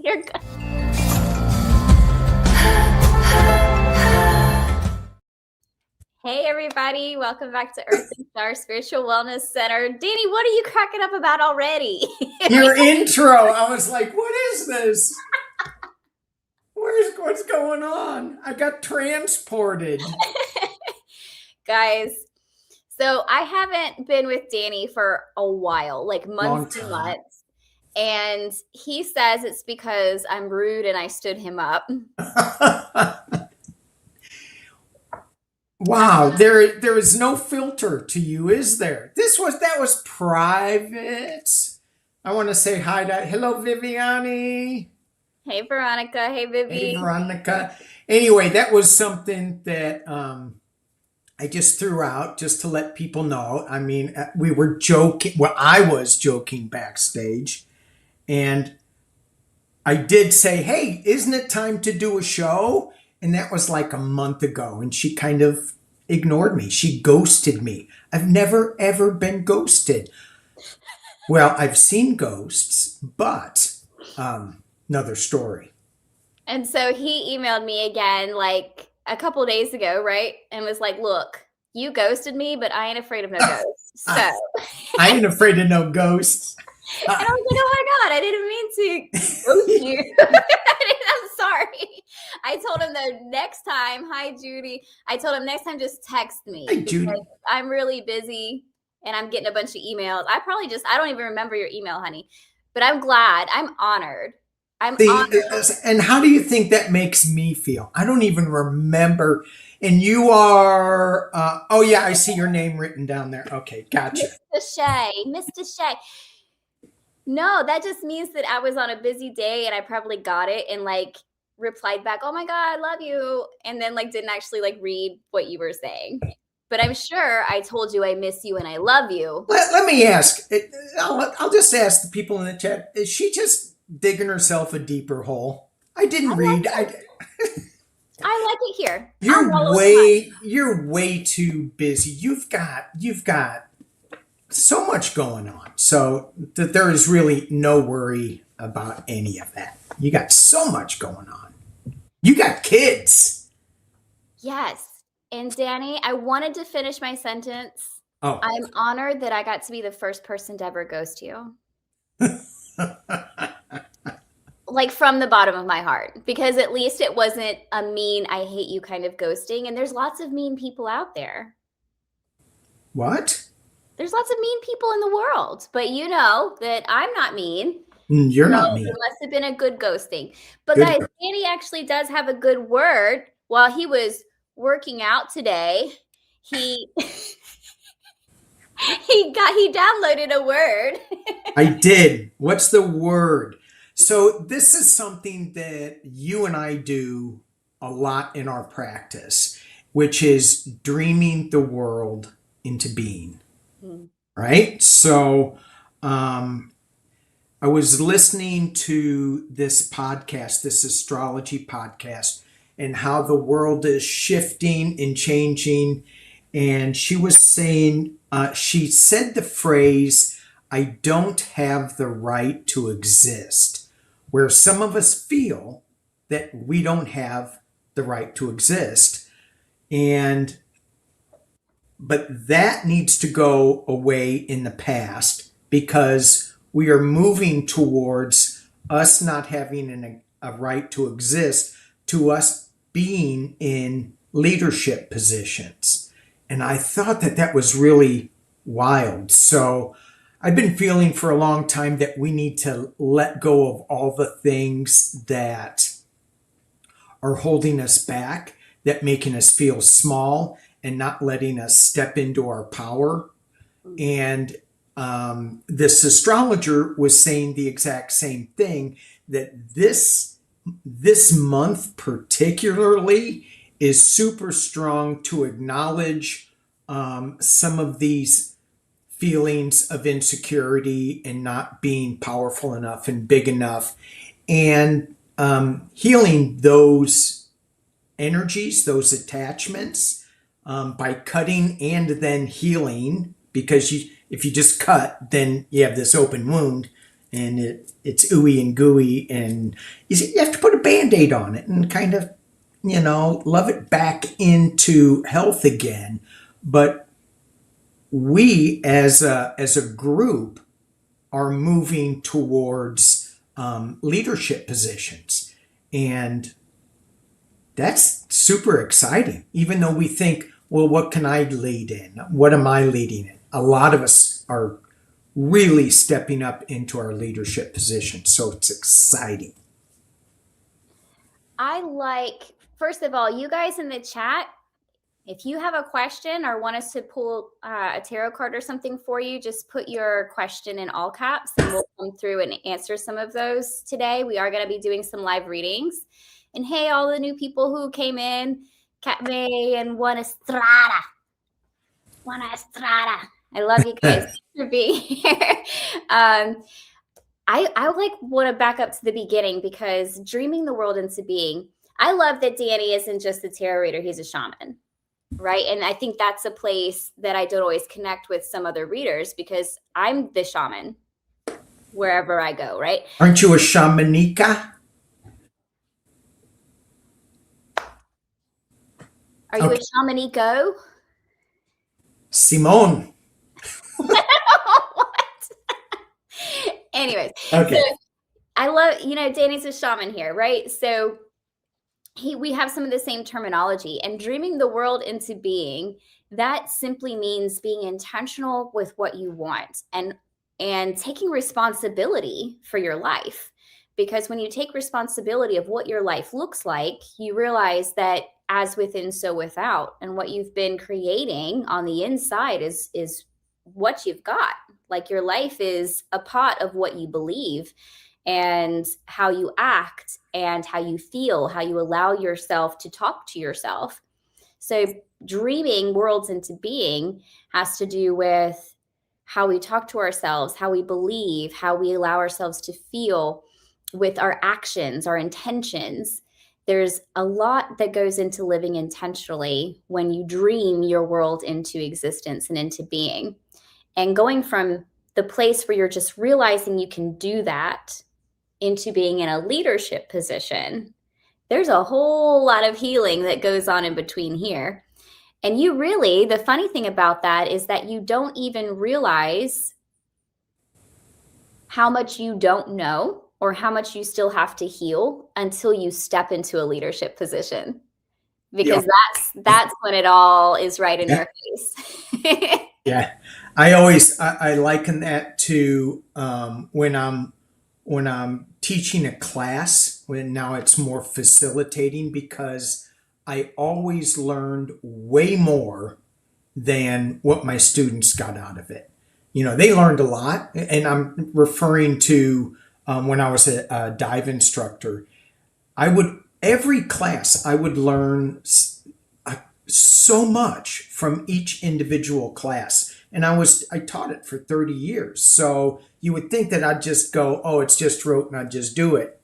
You're good. Hey, everybody. Welcome back to Earth and Star Spiritual Wellness Center. Danny, what are you cracking up about already? Your intro, I was like, what is this? What's going on? I got transported. Guys, so I haven't been with Danny for a while, like months and months. And he says it's because I'm rude and I stood him up. Wow, there is no filter to you, is there? That was private. I want to say hi to hello, Viviani. Hey, Veronica. Hey, Vivi. Hey, Veronica. Anyway, that was something that I just threw out just to let people know. I mean, we were joking. Well, I was joking backstage. And I did say, hey, isn't it time to do a show? And that was like a month ago. And she kind of ignored me. She ghosted me. I've never, ever been ghosted. Well, I've seen ghosts, but another story. And so he emailed me again like a couple of days ago, right? And was like, look, you ghosted me, but I ain't afraid of no ghosts. So I ain't afraid of no ghosts. And I was like, oh my God, I didn't mean to ghost you. I'm sorry. I told him the next time, hi, Judy. I told him next time, just text me. Hi, Judy. I'm really busy and I'm getting a bunch of emails. I don't even remember your email, honey. But I'm glad. I'm honored. Honored. And how do you think that makes me feel? I don't even remember. And you are, oh yeah, I see your name written down there. Okay, gotcha. Mr. Shay. No, that just means that I was on a busy day and I probably got it and like replied back, oh my God, I love you. And then like didn't actually like read what you were saying. But I'm sure I told you I miss you and I love you. Let me ask. I'll just ask the people in the chat. Is she just digging herself a deeper hole? I didn't read. I like it here. You're way too busy. You've got so much going on. So that there is really no worry about any of that. You got so much going on. You got kids. Yes. And Danny, I wanted to finish my sentence. Oh. I'm honored that I got to be the first person to ever ghost you. Like from the bottom of my heart, because at least it wasn't a mean, I hate you kind of ghosting. And there's lots of mean people out there. What? There's lots of mean people in the world, but you know that I'm not mean. You're not mean. It must have been a good ghosting. But guys, Danny actually does have a good word. While he was working out today, he downloaded a word. I did. What's the word? So this is something that you and I do a lot in our practice, which is dreaming the world into being. Right? So I was listening to this podcast, this astrology podcast, and how the world is shifting and changing. And she was saying, she said the phrase, I don't have the right to exist, where some of us feel that we don't have the right to exist. But that needs to go away in the past because we are moving towards us not having a right to exist, to us being in leadership positions. And I thought that was really wild. So I've been feeling for a long time that we need to let go of all the things that are holding us back, that making us feel small and not letting us step into our power. And this astrologer was saying the exact same thing, that this month particularly is super strong to acknowledge some of these feelings of insecurity and not being powerful enough and big enough, and healing those energies, those attachments, by cutting and then healing, because if you just cut, then you have this open wound and it's ooey and gooey, and you have to put a band-aid on it and kind of, love it back into health again. But we as a group are moving towards leadership positions, and that's super exciting. Even though we think, well, what can I lead in? What am I leading in? A lot of us are really stepping up into our leadership positions, so it's exciting. First of all, you guys in the chat, if you have a question or want us to pull a tarot card or something for you, just put your question in all caps and we'll come through and answer some of those today. We are going to be doing some live readings. And hey, all the new people who came in, Cat May and Juana Estrada. I love you guys for being here. I want to back up to the beginning, because dreaming the world into being, I love that Danny isn't just a tarot reader, he's a shaman. Right. And I think that's a place that I don't always connect with some other readers, because I'm the shaman wherever I go. Right. Aren't you a shamanica? Are you a shamanico? Simone. What? Anyways. Okay. So I love, Danny's a shaman here. Right. So we have some of the same terminology, and dreaming the world into being, that simply means being intentional with what you want and taking responsibility for your life. Because when you take responsibility of what your life looks like, you realize that as within, so without, and what you've been creating on the inside is what you've got. Like, your life is a pot of what you believe and how you act and how you feel, how you allow yourself to talk to yourself. So dreaming worlds into being has to do with how we talk to ourselves, how we believe, how we allow ourselves to feel with our actions, our intentions. There's a lot that goes into living intentionally when you dream your world into existence and into being. And going from the place where you're just realizing you can do that into being in a leadership position, there's a whole lot of healing that goes on in between here. And the funny thing about that is that you don't even realize how much you don't know or how much you still have to heal until you step into a leadership position. Because that's when it all is right in your face. Yeah. I liken that to when I'm teaching a class, when now it's more facilitating, because I always learned way more than what my students got out of it. They learned a lot, and I'm referring to when I was a dive instructor. Every class I would learn so much from each individual class, and I taught it for 30 years. So you would think that I'd just go, oh, it's just rote, and I'd just do it.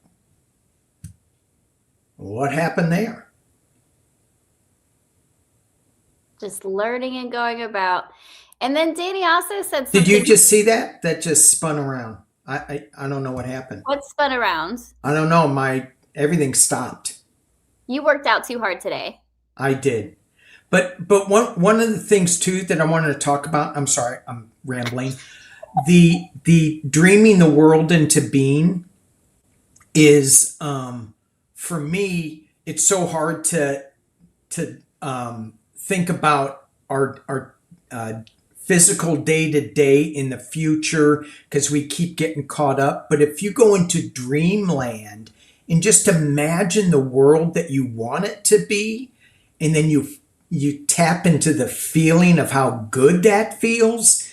What happened there? Just learning and going about. And then Danny also said something. Did you just see that? That just spun around. I don't know what happened. What spun around? I don't know. Everything stopped. You worked out too hard today. I did. But one of the things too that I wanted to talk about, I'm sorry, I'm rambling. The dreaming the world into being is, for me, it's so hard to think about our physical day to day in the future, because we keep getting caught up. But if you go into dreamland and just imagine the world that you want it to be, and then you tap into the feeling of how good that feels,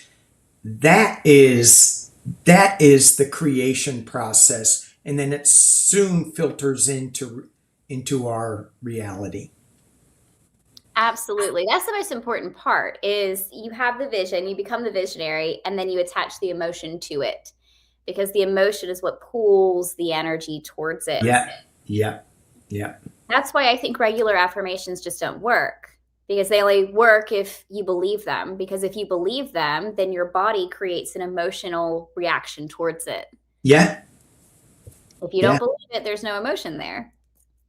that is the creation process, and then it soon filters into our reality. Absolutely. That's the most important part, is you have the vision, you become the visionary, and then you attach the emotion to it, because the emotion is what pulls the energy towards it. Yeah. That's why I think regular affirmations just don't work, because they only work if you believe them. Because if you believe them, then your body creates an emotional reaction towards it. Yeah. If you don't Yeah. believe it, there's no emotion there.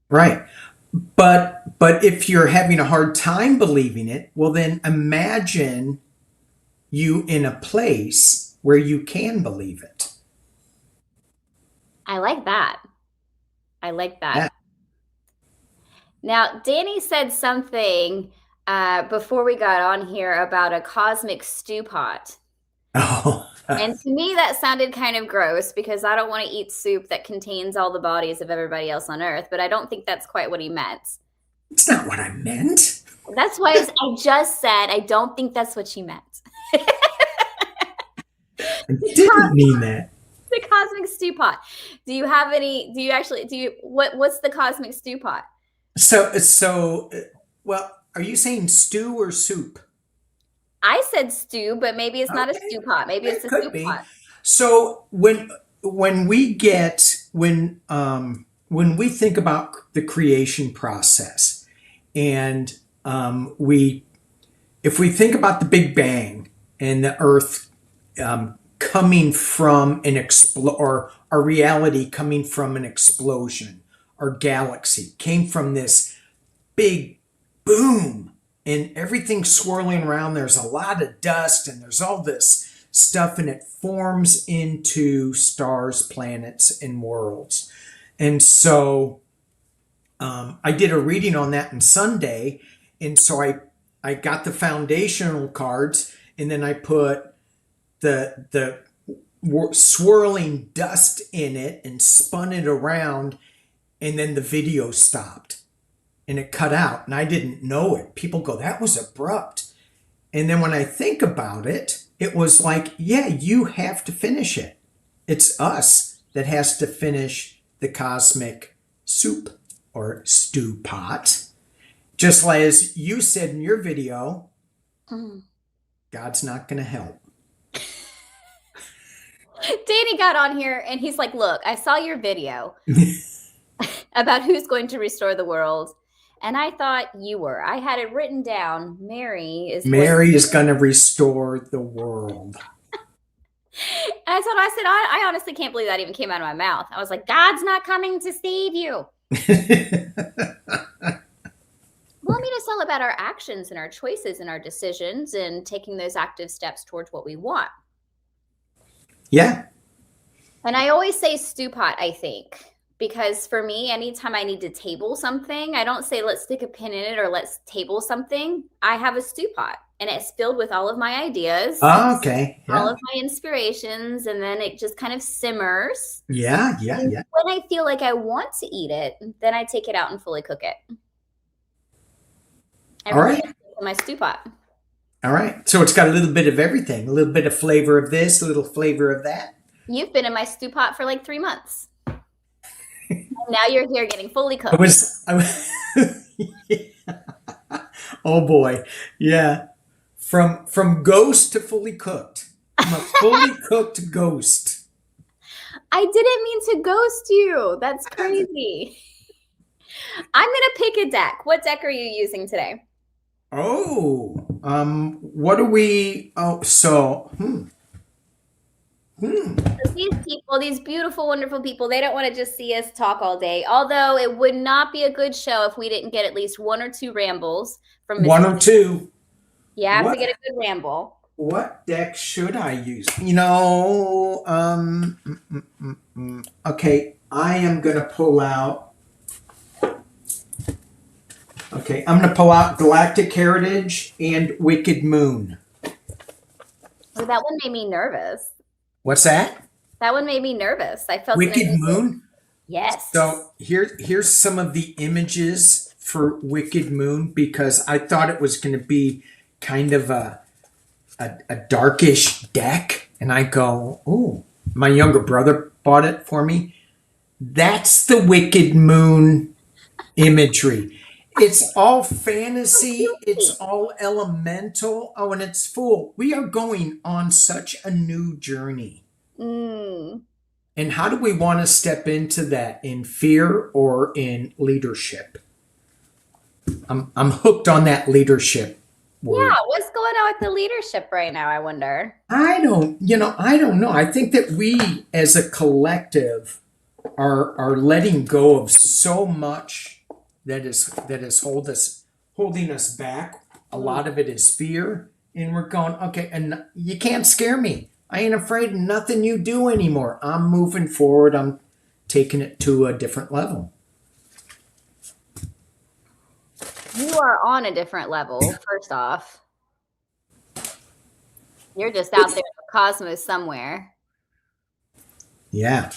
Right. But if you're having a hard time believing it, well then imagine you in a place where you can believe it. I like that. I like Yeah. that. Now, Danny said something before we got on here about a cosmic stew pot. Oh. And to me, that sounded kind of gross because I don't want to eat soup that contains all the bodies of everybody else on Earth, but I don't think that's quite what he meant. It's not what I meant. That's why I just said I don't think that's what she meant. I didn't mean that. The cosmic stew pot. Do you have any? What's the cosmic stew pot? Well, are you saying stew or soup? I said stew, but maybe it's not a Okay, stew pot. Maybe it's it a could soup be. pot. So when we think about the creation process, and we if we think about the Big Bang and the Earth coming from or our reality coming from an explosion, our galaxy came from this big boom and everything swirling around. There's a lot of dust and there's all this stuff, and it forms into stars, planets, and worlds. And so I did a reading on that on Sunday, and so I got the foundational cards, and then I put the swirling dust in it and spun it around, and then the video stopped and it cut out, and I didn't know it. People go, "That was abrupt." And then when I think about it, it was like, yeah, you have to finish it. It's us that has to finish the cosmic soup or stew pot. Just like as you said in your video, God's not going to help. Danny got on here and he's like, look, I saw your video about who's going to restore the world. And I thought you were. I had it written down. Mary is going to restore the world. And I told him, I said, I honestly can't believe that even came out of my mouth. I was like, God's not coming to save you. Well, I mean, it's all about our actions and our choices and our decisions and taking those active steps towards what we want. Yeah. And I always say stew pot, I think, because for me, anytime I need to table something, I don't say, let's stick a pin in it or let's table something. I have a stew pot and it's filled with all of my ideas. Oh, okay. Yeah. All of my inspirations. And then it just kind of simmers. Yeah. And when I feel like I want to eat it, then I take it out and fully cook it. All right. In my stew pot. All right. So it's got a little bit of everything, a little bit of flavor of this, a little flavor of that. You've been in my stew pot for like 3 months. Now you're here getting fully cooked. Yeah. Oh boy. Yeah. From ghost to fully cooked. I'm a fully cooked ghost. I didn't mean to ghost you. That's crazy. I'm going to pick a deck. What deck are you using today? Oh, what do we, These people, these beautiful, wonderful people, they don't want to just see us talk all day. Although it would not be a good show if we didn't get at least 1 or 2 rambles from Mr. One or two. You have to get a good ramble. What deck should I use? Okay, I am going to pull out. Okay, I'm going to pull out Galactic Heritage and Wicked Moon. Oh, that one made me nervous. What's that? That one made me nervous. I felt Wicked Moon? Yes. So here's some of the images for Wicked Moon, because I thought it was going to be kind of a darkish deck. And I go, oh, my younger brother bought it for me. That's the Wicked Moon imagery. It's all fantasy. It's all elemental. Oh, and it's full. We are going on such a new journey. And how do we want to step into that? In fear or in leadership? I'm hooked on that leadership word. Yeah, what's going on with the leadership right now, I wonder? I don't know. I think that we as a collective are letting go of so much that is holding us back. A lot of it is fear, and we're going, okay, and you can't scare me. I ain't afraid of nothing you do anymore. I'm moving forward. I'm taking it to a different level. You are on a different level, first off. You're just out there in the cosmos somewhere. Yeah.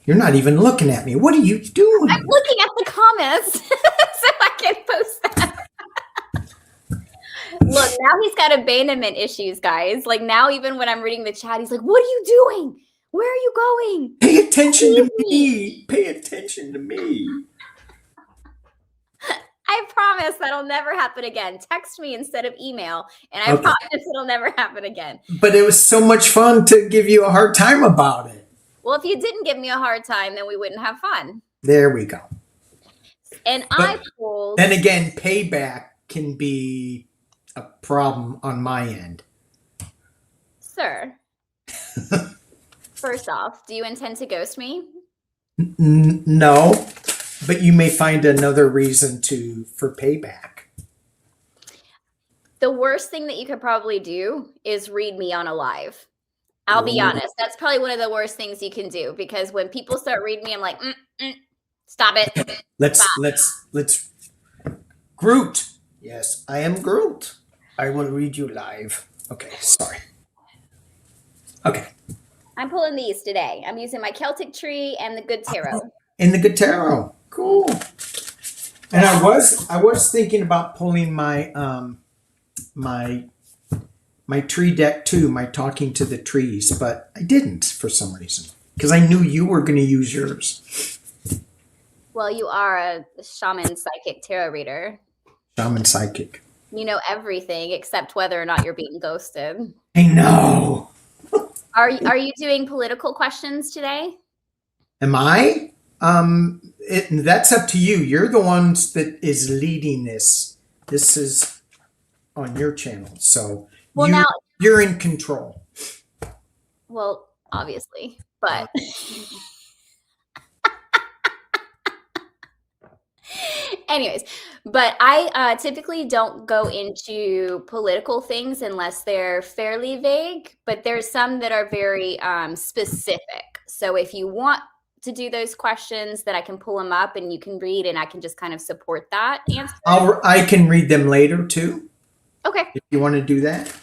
You're not even looking at me. What are you I'm doing? looking at the comments so I can post that. Look, now he's got abandonment issues, guys. Like now, even when I'm reading the chat, he's like, "What are you doing? Where are you going? Pay attention Leave to me." me. Pay attention to me. I promise that'll never happen again. Text me instead of email, and I Okay. promise it'll never happen again. But it was so much fun to give you a hard time about it. Well, if you didn't give me a hard time, then we wouldn't have fun. There we go. And But I pulled. then again, payback can be a problem on my end. Sir, first off, do you intend to ghost me? No, but you may find another reason for payback. The worst thing that you could probably do is read me on a live. I'll be honest. That's probably one of the worst things you can do because when people start reading me, I'm like, stop it. Let's Groot. Yes, I am Groot. I will read you live. Okay, sorry. Okay. I'm pulling these today. I'm using my Celtic tree and the good tarot. In the good tarot. Cool. And I was thinking about pulling my my tree deck too, my talking to the trees, but I didn't for some reason because I knew you were going to use yours. Well, you are a shaman psychic tarot reader. Shaman psychic. You know everything except whether or not you're being ghosted. I know. Are you doing political questions today? Am I? That's up to you. You're the ones that is leading this. This is on your channel, so Well, you're in control. Well, obviously, but anyways, but I typically don't go into political things unless they're fairly vague, but there's some that are very specific. So if you want to do those questions, that I can pull them up and you can read and I can just kind of support that answer. I can read them later too. Okay. If you want to do that.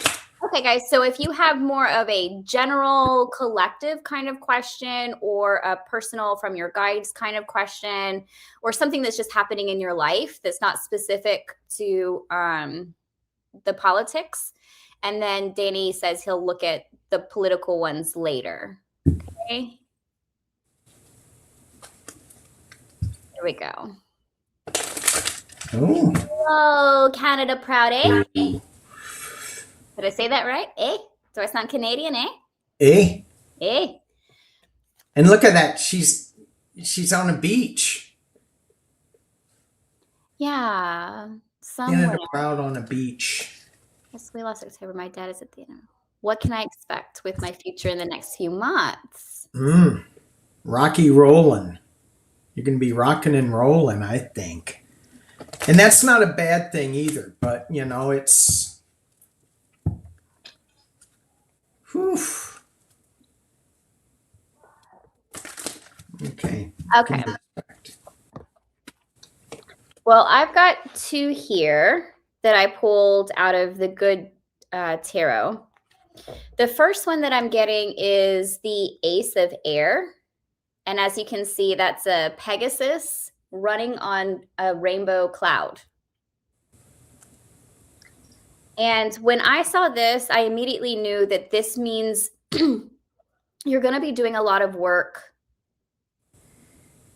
Okay, guys. So if you have more of a general collective kind of question or a personal from your guides kind of question or something that's just happening in your life that's not specific to the politics, and then Danny says he'll look at the political ones later. Okay. There we go. Oh. Hello, Canada Proud, eh? Did I say that right? Eh? Do I sound Canadian, eh? Eh? Eh? And look at that. She's on a beach. Yeah. Somewhere. Canada Proud on a beach. Yes, we lost October. My dad is at the end. What can I expect with my future in the next few months? Rocky rolling. You're going to be rocking and rolling, I think. And that's not a bad thing either, but it's whew. Okay. Okay. Well, I've got two here that I pulled out of the good tarot. The first one that I'm getting is the Ace of Air. And as you can see, that's a Pegasus running on a rainbow cloud. And when I saw this, I immediately knew that this means you're going to be doing a lot of work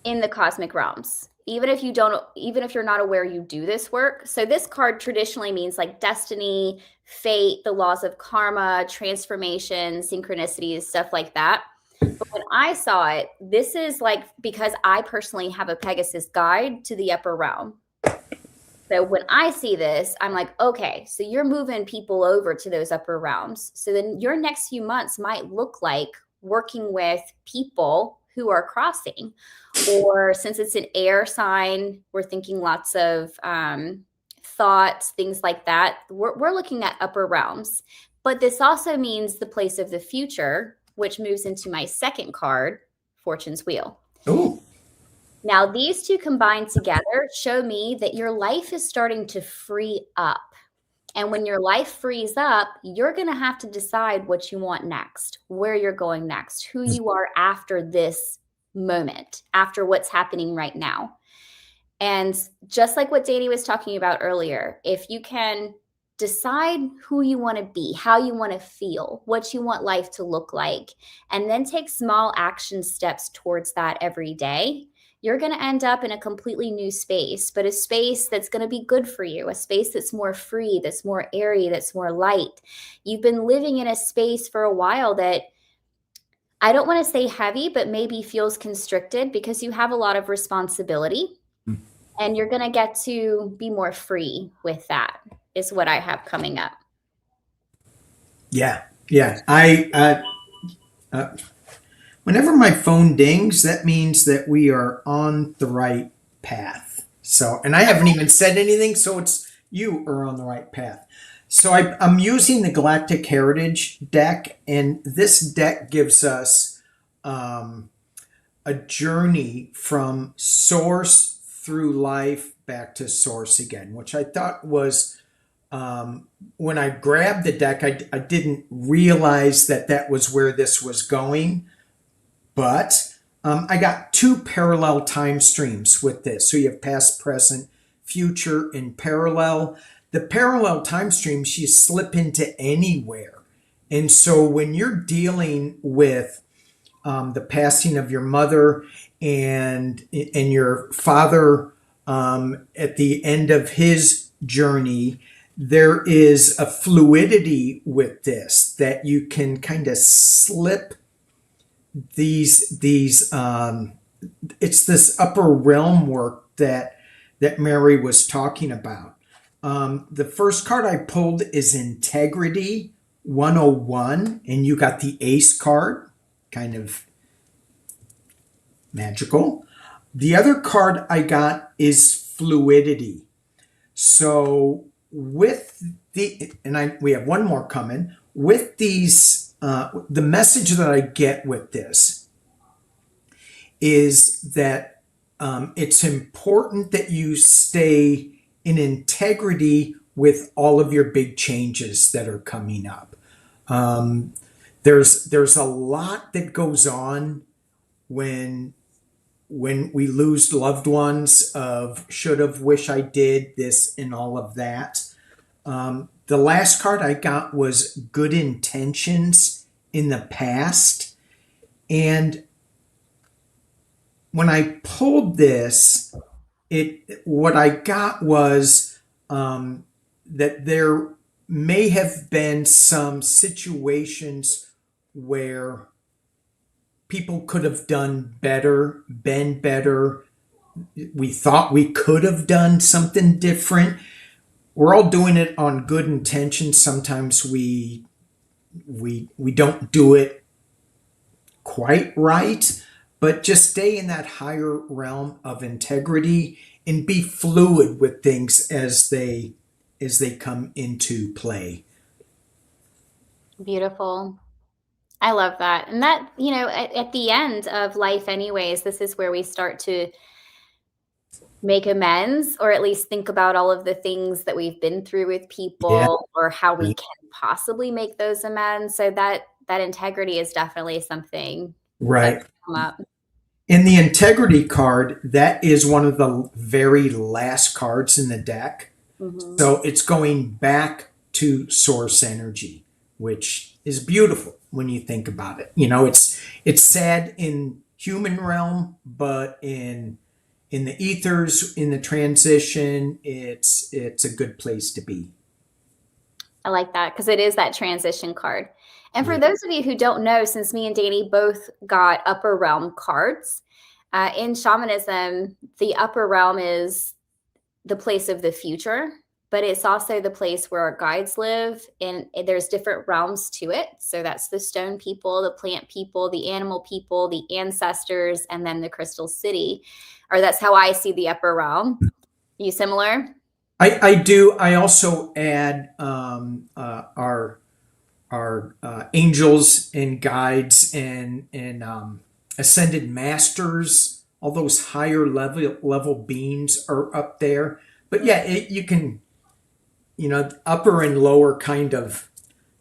in the cosmic realms. Even if you're not aware you do this work. So this card traditionally means like destiny, fate, the laws of karma, transformation, synchronicities, stuff like that. But when I saw it, this is like, because I personally have a Pegasus guide to the upper realm. So when I see this, I'm like, okay, so you're moving people over to those upper realms. So then your next few months might look like working with people who are crossing. Or since it's an air sign, we're thinking lots of thoughts, things like that. We're looking at upper realms. But this also means the place of the future, which moves into my second card, Fortune's Wheel. Oh, Now, these two combined together show me that your life is starting to free up. And when your life frees up, you're going to have to decide what you want next, where you're going next, who you are after this moment, after what's happening right now. And just like what Danny was talking about earlier, if you can decide who you want to be, how you want to feel, what you want life to look like, and then take small action steps towards that every day, you're going to end up in a completely new space, but a space that's going to be good for you, a space that's more free, that's more airy, that's more light. You've been living in a space for a while that I don't want to say heavy, but maybe feels constricted because you have a lot of responsibility, and you're going to get to be more free with that, is what I have coming up. yeah, yeah. Whenever my phone dings, that means that we are on the right path. So, and I haven't even said anything, so it's you are on the right path. So I'm using the Galactic Heritage deck, and this deck gives us a journey from source through life back to source again, which I thought was when I grabbed the deck, I didn't realize that that was where this was going, but I got two parallel time streams with this. So you have past, present, future in parallel. The parallel time streams you slip into anywhere. And so when you're dealing with the passing of your mother and your father at the end of his journey, there is a fluidity with this that you can kind of slip these it's this upper realm work that Mary was talking about. The first card I pulled is Integrity 101, and you got the Ace card, kind of magical. The other card I got is Fluidity. So with we have one more coming with these. The message that I get with this is that it's important that you stay in integrity with all of your big changes that are coming up. There's a lot that goes on when we lose loved ones of should have, wish I did this, and all of that. The last card I got was Good Intentions in the Past. And when I pulled this, what I got was that there may have been some situations where people could have done better, been better. We thought we could have done something different. We're all doing it on good intentions. Sometimes we don't do it quite right, but just stay in that higher realm of integrity and be fluid with things as they come into play. Beautiful. I love that. And that, at the end of life, anyways, this is where we start to make amends, or at least think about all of the things that we've been through with Yeah. people, or how we can possibly make those amends. So that integrity is definitely something Right. that's come up. In the integrity card, that is one of the very last cards in the deck. Mm-hmm. So it's going back to source energy, which is beautiful when you think about it. It's sad in human realm, but in the ethers, in the transition, it's a good place to be. I like that because it is that transition card. And for Yeah. those of you who don't know, since me and Danny both got upper realm cards, in shamanism, the upper realm is the place of the future, but it's also the place where our guides live, and there's different realms to it. So that's the stone people, the plant people, the animal people, the ancestors, and then the crystal city. Or that's how I see the upper realm. Are you similar? I do. I also add our angels and guides and ascended masters. All those higher level beings are up there. But yeah, you can, upper and lower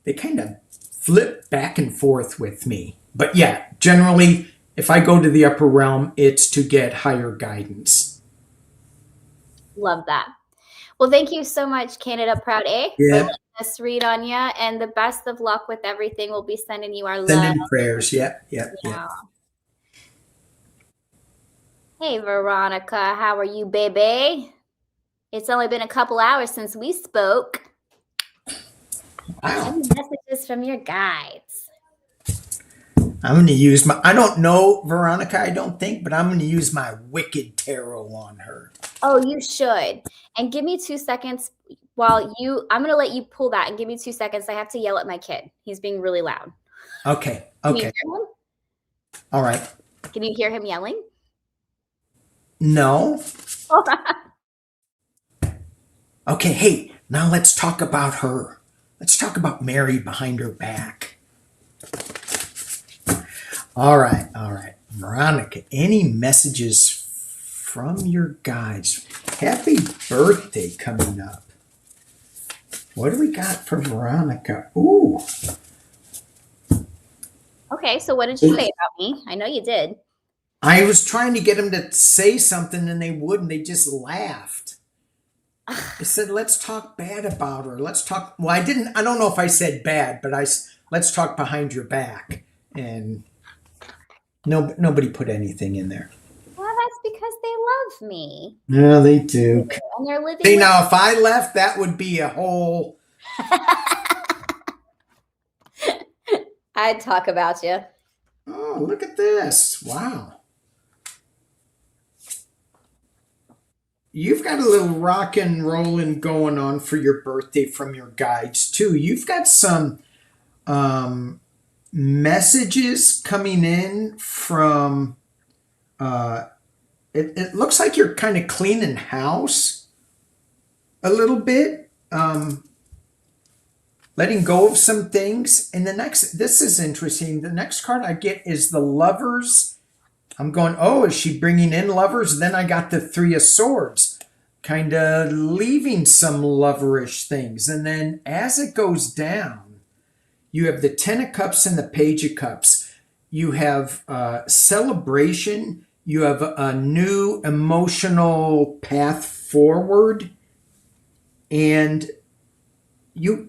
they kind of flip back and forth with me. But yeah, generally, if I go to the upper realm, it's to get higher guidance. Love that. Well, thank you so much, Canada Proud A, for Yeah, letting us read on you. And the best of luck with everything. We'll be sending you our send love. in prayers. Yeah, yeah, yeah. Yeah. Hey, Veronica, how are you, baby? It's only been a couple hours since we spoke. Wow. Any messages from your guides? I'm going to use I don't know Veronica, I don't think, but I'm going to use my Wicked Tarot on her. Oh, you should. And give me 2 seconds I'm going to let you pull that and give me 2 seconds. I have to yell at my kid. He's being really loud. Okay, Can you okay. hear him? All right. Can you hear him yelling? No. Okay, hey, now let's talk about her. Let's talk about Mary behind her back. All right, all right. Veronica, any messages from your guides? Happy birthday coming up. What do we got for Veronica? Ooh. Okay, so what did you say about me? I know you did. I was trying to get them to say something and they wouldn't. They just laughed. I said, let's talk bad about her. Let's talk. Well, I don't know if I said bad, but let's talk behind your back. And nobody put anything in there. Well, that's because they love me. No, they do. And they're living. See, now if I left, that would be a whole. I'd talk about you. Oh, look at this. Wow. You've got a little rock and rolling going on for your birthday from your guides, too. You've got some messages coming in from. It looks like you're kind of cleaning house a little bit, letting go of some things. And this is interesting. The next card I get is the Lovers. I'm going, oh, is she bringing in lovers? Then I got the Three of Swords, kind of leaving some loverish things. And then as it goes down, you have the Ten of Cups and the Page of Cups. You have celebration. You have a new emotional path forward. And you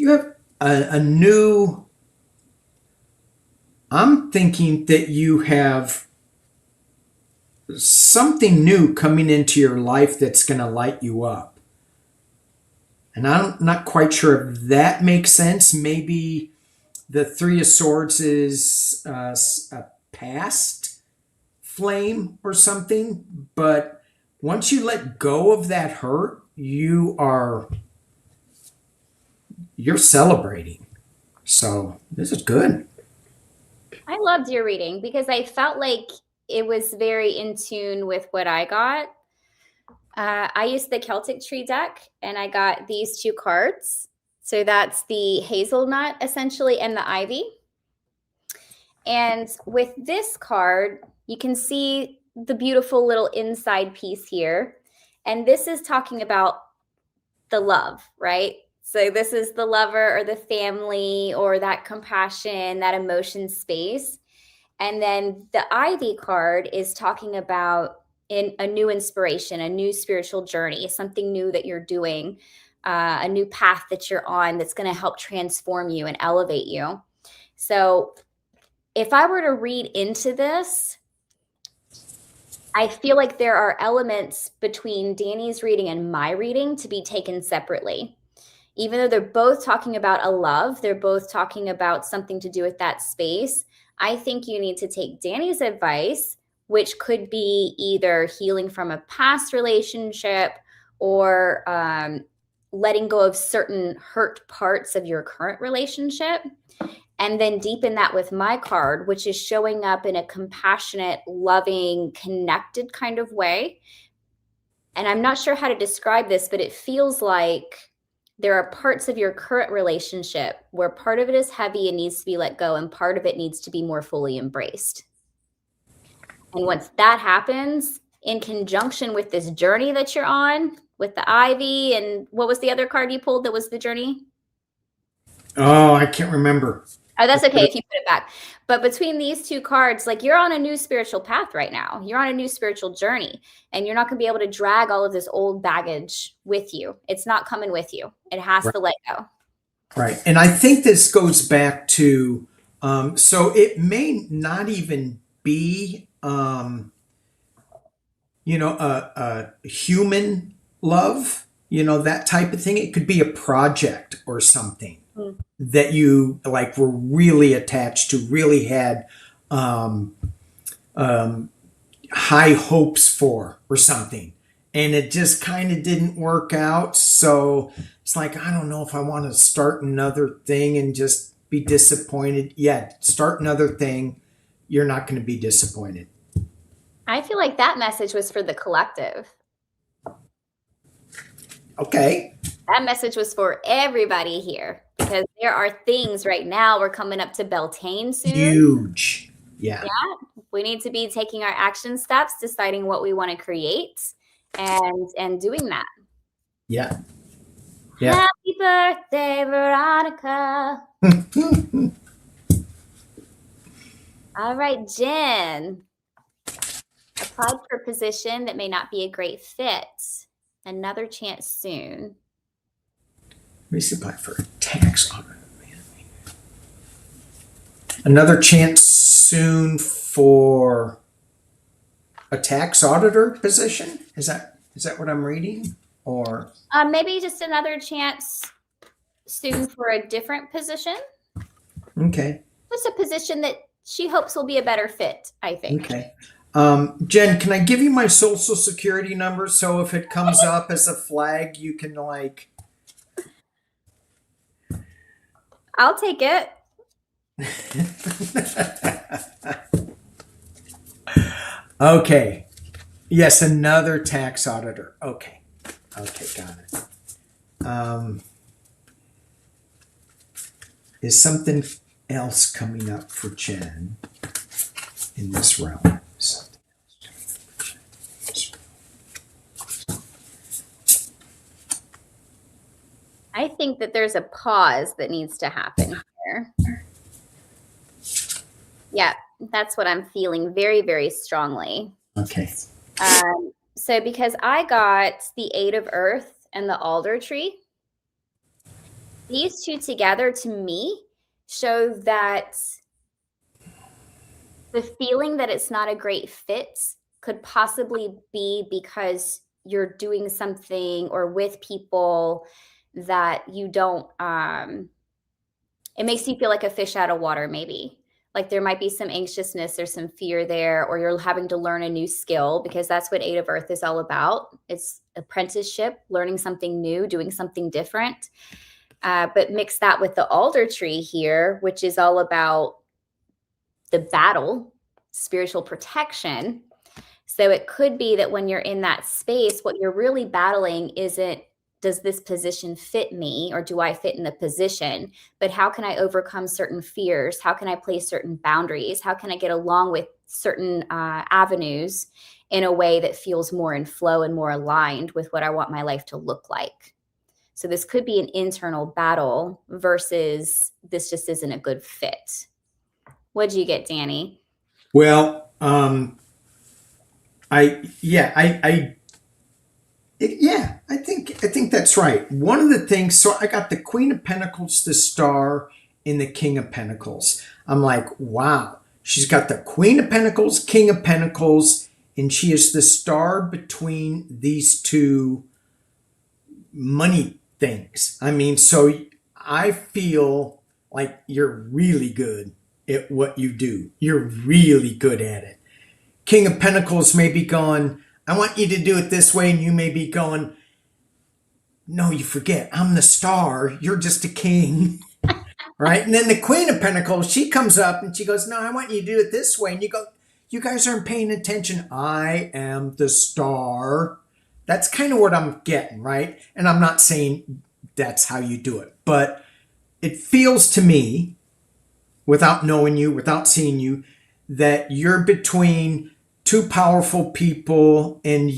have a new, I'm thinking that you have something new coming into your life that's going to light you up. And I'm not quite sure if that makes sense. Maybe the Three of Swords is a past flame or something. But once you let go of that hurt, you're celebrating. So this is good. I loved your reading because I felt like it was very in tune with what I got. I used the Celtic Tree deck and I got these two cards. So that's the hazelnut essentially and the ivy. And with this card, you can see the beautiful little inside piece here. And this is talking about the love, right? So this is the lover or the family or that compassion, that emotion space. And then the Ivy card is talking about a new inspiration, a new spiritual journey, something new that you're doing, a new path that you're on that's going to help transform you and elevate you. So if I were to read into this, I feel like there are elements between Danny's reading and my reading to be taken separately. Even though they're both talking about a love, they're both talking about something to do with that space. I think you need to take Danny's advice, which could be either healing from a past relationship or letting go of certain hurt parts of your current relationship. And then deepen that with my card, which is showing up in a compassionate, loving, connected kind of way. And I'm not sure how to describe this, but it feels like there are parts of your current relationship where part of it is heavy and needs to be let go, and part of it needs to be more fully embraced. And once that happens, in conjunction with this journey that you're on with the ivy, and what was the other card you pulled that was the journey? Oh, I can't remember. Oh, that's okay if you put it back. But between these two cards, like, you're on a new spiritual path right now. You're on a new spiritual journey, and you're not going to be able to drag all of this old baggage with you. It's not coming with you. It has to let go. Right. And I think this goes back to, so it may not even be, a human love, that type of thing. It could be a project or something that you like were really attached to, really had high hopes for or something. And it just kind of didn't work out. So it's like, I don't know if I want to start another thing and just be disappointed. Yeah, start another thing. You're not going to be disappointed. I feel like that message was for the collective. Okay. That message was for everybody here, because there are things right now. We're coming up to Beltane soon. Huge. Yeah. We need to be taking our action steps, deciding what we want to create, and doing that. Yeah. Happy birthday, Veronica. All right, Jen. Applied for a position that may not be a great fit. Another chance soon. Let me see, apply for a tax auditor. Another chance soon for a tax auditor position? Is that what I'm reading? Or maybe just another chance soon for a different position. Okay. Just a position that she hopes will be a better fit, I think. Okay. Jen, can I give you my social security number so if it comes up as a flag, you can like... I'll take it. Okay. Yes, another tax auditor. Okay, got it. Is something else coming up for Jen in this realm? I think that there's a pause that needs to happen here. Yeah, that's what I'm feeling very, very strongly. Okay. So because I got the 8 of Earth and the alder tree, these two together to me show that the feeling that it's not a great fit could possibly be because you're doing something or with people that you don't, it makes you feel like a fish out of water, maybe. Like there might be some anxiousness or some fear there, or you're having to learn a new skill, because that's what 8 of Earth is all about. It's apprenticeship, learning something new, doing something different. But mix that with the alder tree here, which is all about the battle, spiritual protection. So it could be that when you're in that space, what you're really battling isn't, does this position fit me, or do I fit in the position? But how can I overcome certain fears? How can I place certain boundaries? How can I get along with certain avenues in a way that feels more in flow and more aligned with what I want my life to look like? So this could be an internal battle versus this just isn't a good fit. What'd you get, Danny? Well, I think that's right. One of the things, so I got the Queen of Pentacles, the Star, and the King of Pentacles. I'm like, wow, she's got the Queen of Pentacles, King of Pentacles, and she is the star between these two money things. I mean, so I feel like you're really good at what you do. You're really good at it. King of Pentacles may be going, I want you to do it this way, and you may be going, no, you forget, I'm the star, you're just a king. Right? And then the Queen of Pentacles, she comes up and she goes, no, I want you to do it this way. And you go, you guys aren't paying attention. I am the star. That's kind of what I'm getting, right? And I'm not saying that's how you do it, but it feels to me, without knowing you, without seeing you, that you're between two powerful people and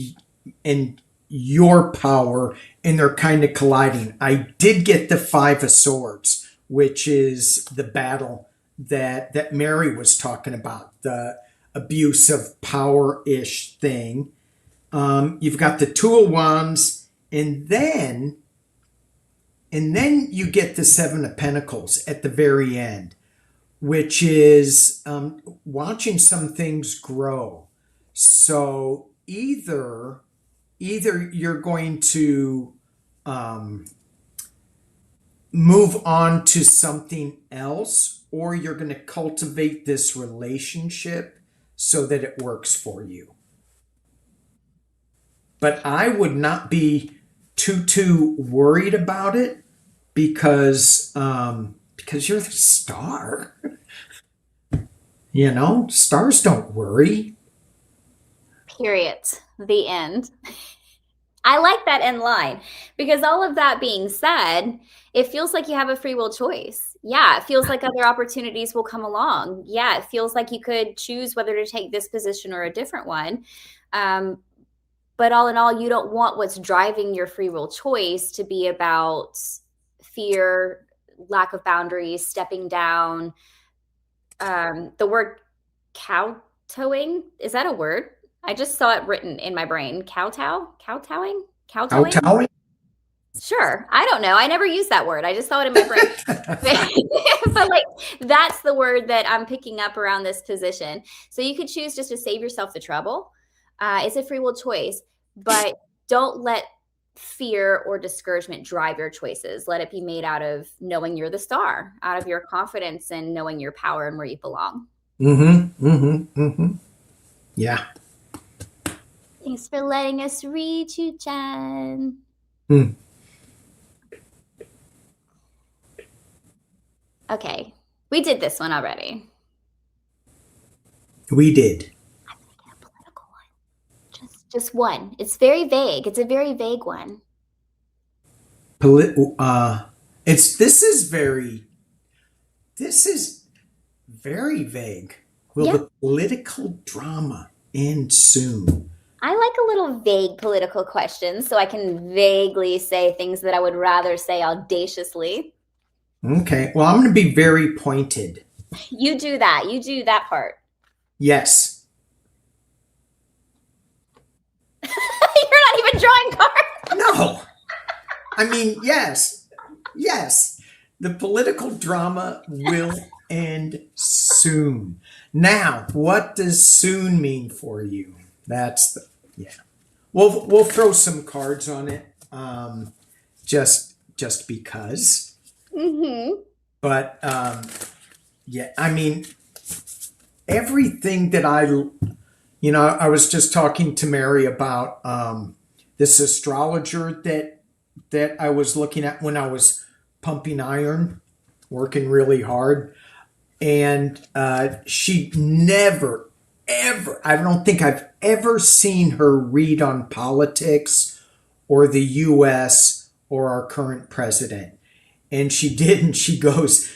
your power, and they're kind of colliding. I did get the Five of Swords, which is the battle that Mary was talking about, the abuse of power-ish thing. You've got the Two of Wands, and then you get the Seven of Pentacles at the very end, which is watching some things grow. So either you're going to move on to something else, or you're going to cultivate this relationship so that it works for you. But I would not be too worried about it, because you're the star. You know, stars don't worry. Period. The end. I like that end line, because all of that being said, it feels like you have a free will choice. Yeah, it feels like other opportunities will come along. Yeah, it feels like you could choose whether to take this position or a different one. But all in all, you don't want what's driving your free will choice to be about fear, lack of boundaries, stepping down. The word kowtowing, is that a word? I just saw it written in my brain. Kowtowing? Sure. I don't know. I never used that word. I just saw it in my brain. But like, that's the word that I'm picking up around this position. So you could choose just to save yourself the trouble. It's a free will choice, but don't let fear or discouragement drive your choices. Let it be made out of knowing you're the star, out of your confidence and knowing your power and where you belong. Yeah. Thanks for letting us read you, Jen. Okay, we did this one already. We did. I'm gonna get a political one. Just one. It's very vague. It's a very vague one. This is very vague. Will the political drama end soon? I like a little vague political questions, so I can vaguely say things that I would rather say audaciously. Okay. Well, I'm going to be very pointed. You do that. You do that part. Yes. You're not even drawing cards. No. I mean, yes. Yes. The political drama will end soon. Now, what does soon mean for you? We'll throw some cards on it, just because. But yeah, I mean, everything that I was just talking to Mary about this astrologer that I was looking at when I was pumping iron, working really hard, and she never ever, I don't think I've ever seen her read on politics or the US or our current president. And she did, and she goes,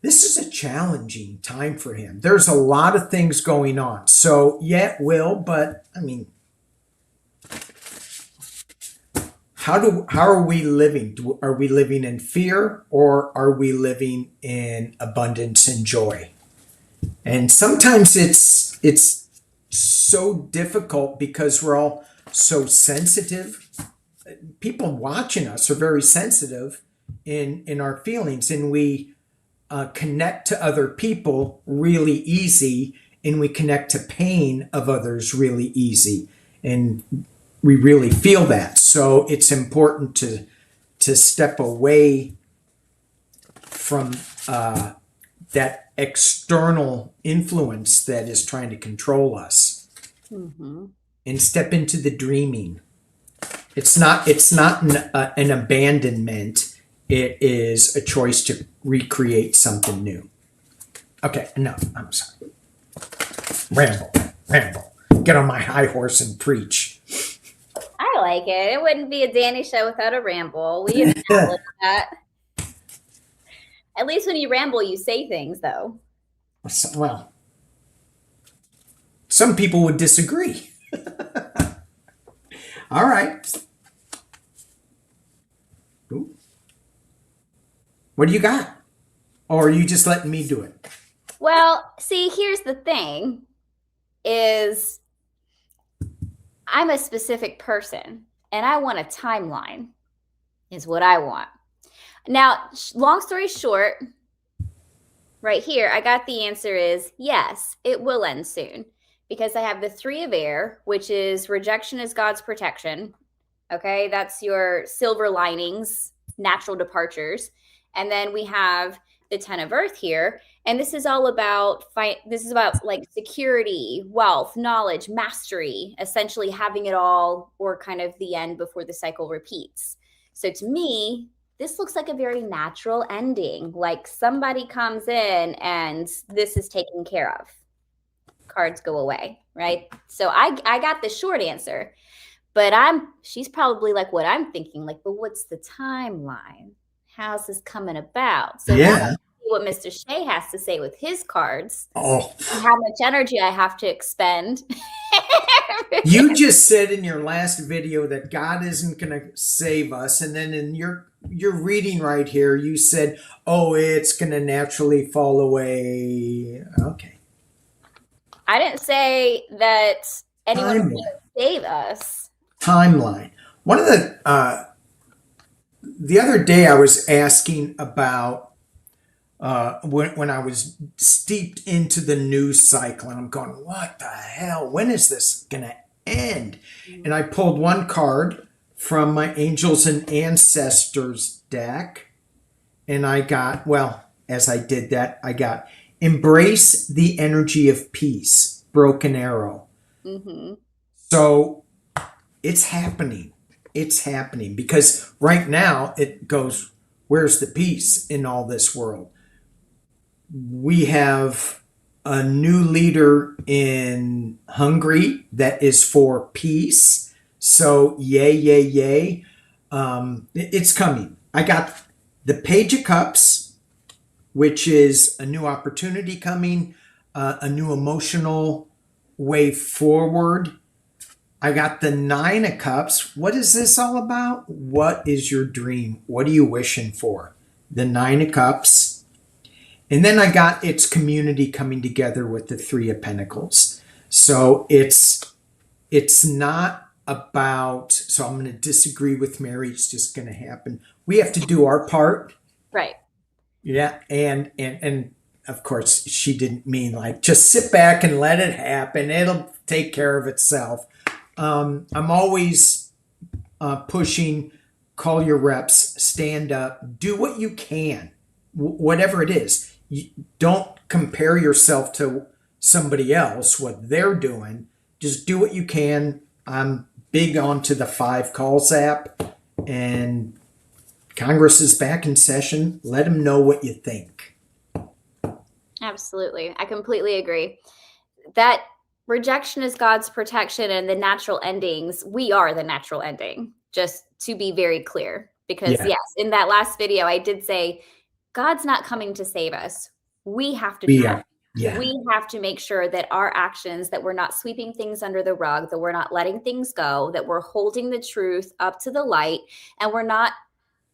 this is a challenging time for him. There's a lot of things going on. So, yeah, it will, but I mean, how are we living? Are we living in fear, or are we living in abundance and joy? And sometimes it's so difficult because we're all so sensitive. People watching us are very sensitive in our feelings, and we connect to other people really easy, and we connect to pain of others really easy, and we really feel that. So it's important to step away from that external influence that is trying to control us, and step into the dreaming. It's not an abandonment. It is a choice to recreate something new. Okay, no, I'm sorry. Ramble, ramble. Get on my high horse and preach. I like it. It wouldn't be a Danny show without a ramble. We established that. At least when you ramble, you say things, though. Well, some people would disagree. All right. Ooh. What do you got? Or are you just letting me do it? Well, see, here's the thing is I'm a specific person and I want a timeline is what I want. Now, long story short, right here, I got the answer is yes, it will end soon because I have the 3 of air, which is rejection is God's protection. Okay, that's your silver linings, natural departures. And then we have the 10 of earth here. And this is all about this is about like security, wealth, knowledge, mastery, essentially having it all or kind of the end before the cycle repeats. So to me, this looks like a very natural ending. Like somebody comes in and this is taken care of. Cards go away, right? So I got the short answer. But she's probably like what I'm thinking, like, but what's the timeline? How's this coming about? So now Yeah. what Mr. Shay has to say with his cards, Oh, and how much energy I have to expend. you just said in your last video that God isn't going to save us, and then in your reading right here, you said, "Oh, it's going to naturally fall away." Okay. I didn't say that anyone was Timeline. going to save us. Timeline. One of the other day, I was asking about when I was steeped into the news cycle, and I'm going, what the hell? When is this going to end? And I pulled one card from my Angels and Ancestors deck, and I got, well, as I did that, I got Embrace the Energy of Peace, Broken Arrow. Mm-hmm. So it's happening. It's happening because right now it goes, where's the peace in all this world? We have a new leader in Hungary that is for peace. So yay, yay, yay. It's coming. I got the Page of Cups, which is a new opportunity coming, a new emotional way forward. I got the 9 of Cups. What is this all about? What is your dream? What are you wishing for? The 9 of Cups. And then I got its community coming together with the 3 of Pentacles. So it's not about, so I'm going to disagree with Mary. It's just going to happen. We have to do our part. Right. Yeah. And of course, she didn't mean like, just sit back and let it happen. It'll take care of itself. I'm always pushing, call your reps, stand up, do what you can, whatever it is. You don't compare yourself to somebody else, what they're doing. Just do what you can. I'm big onto the 5 calls app, and Congress is back in session. Let them know what you think. Absolutely. I completely agree. That rejection is God's protection and the natural endings. We are the natural ending, just to be very clear. Because Yeah. yes, in that last video, I did say, God's not coming to save us. We have to Yeah. Yeah. We have to make sure that our actions, that we're not sweeping things under the rug, that we're not letting things go, that we're holding the truth up to the light, and we're not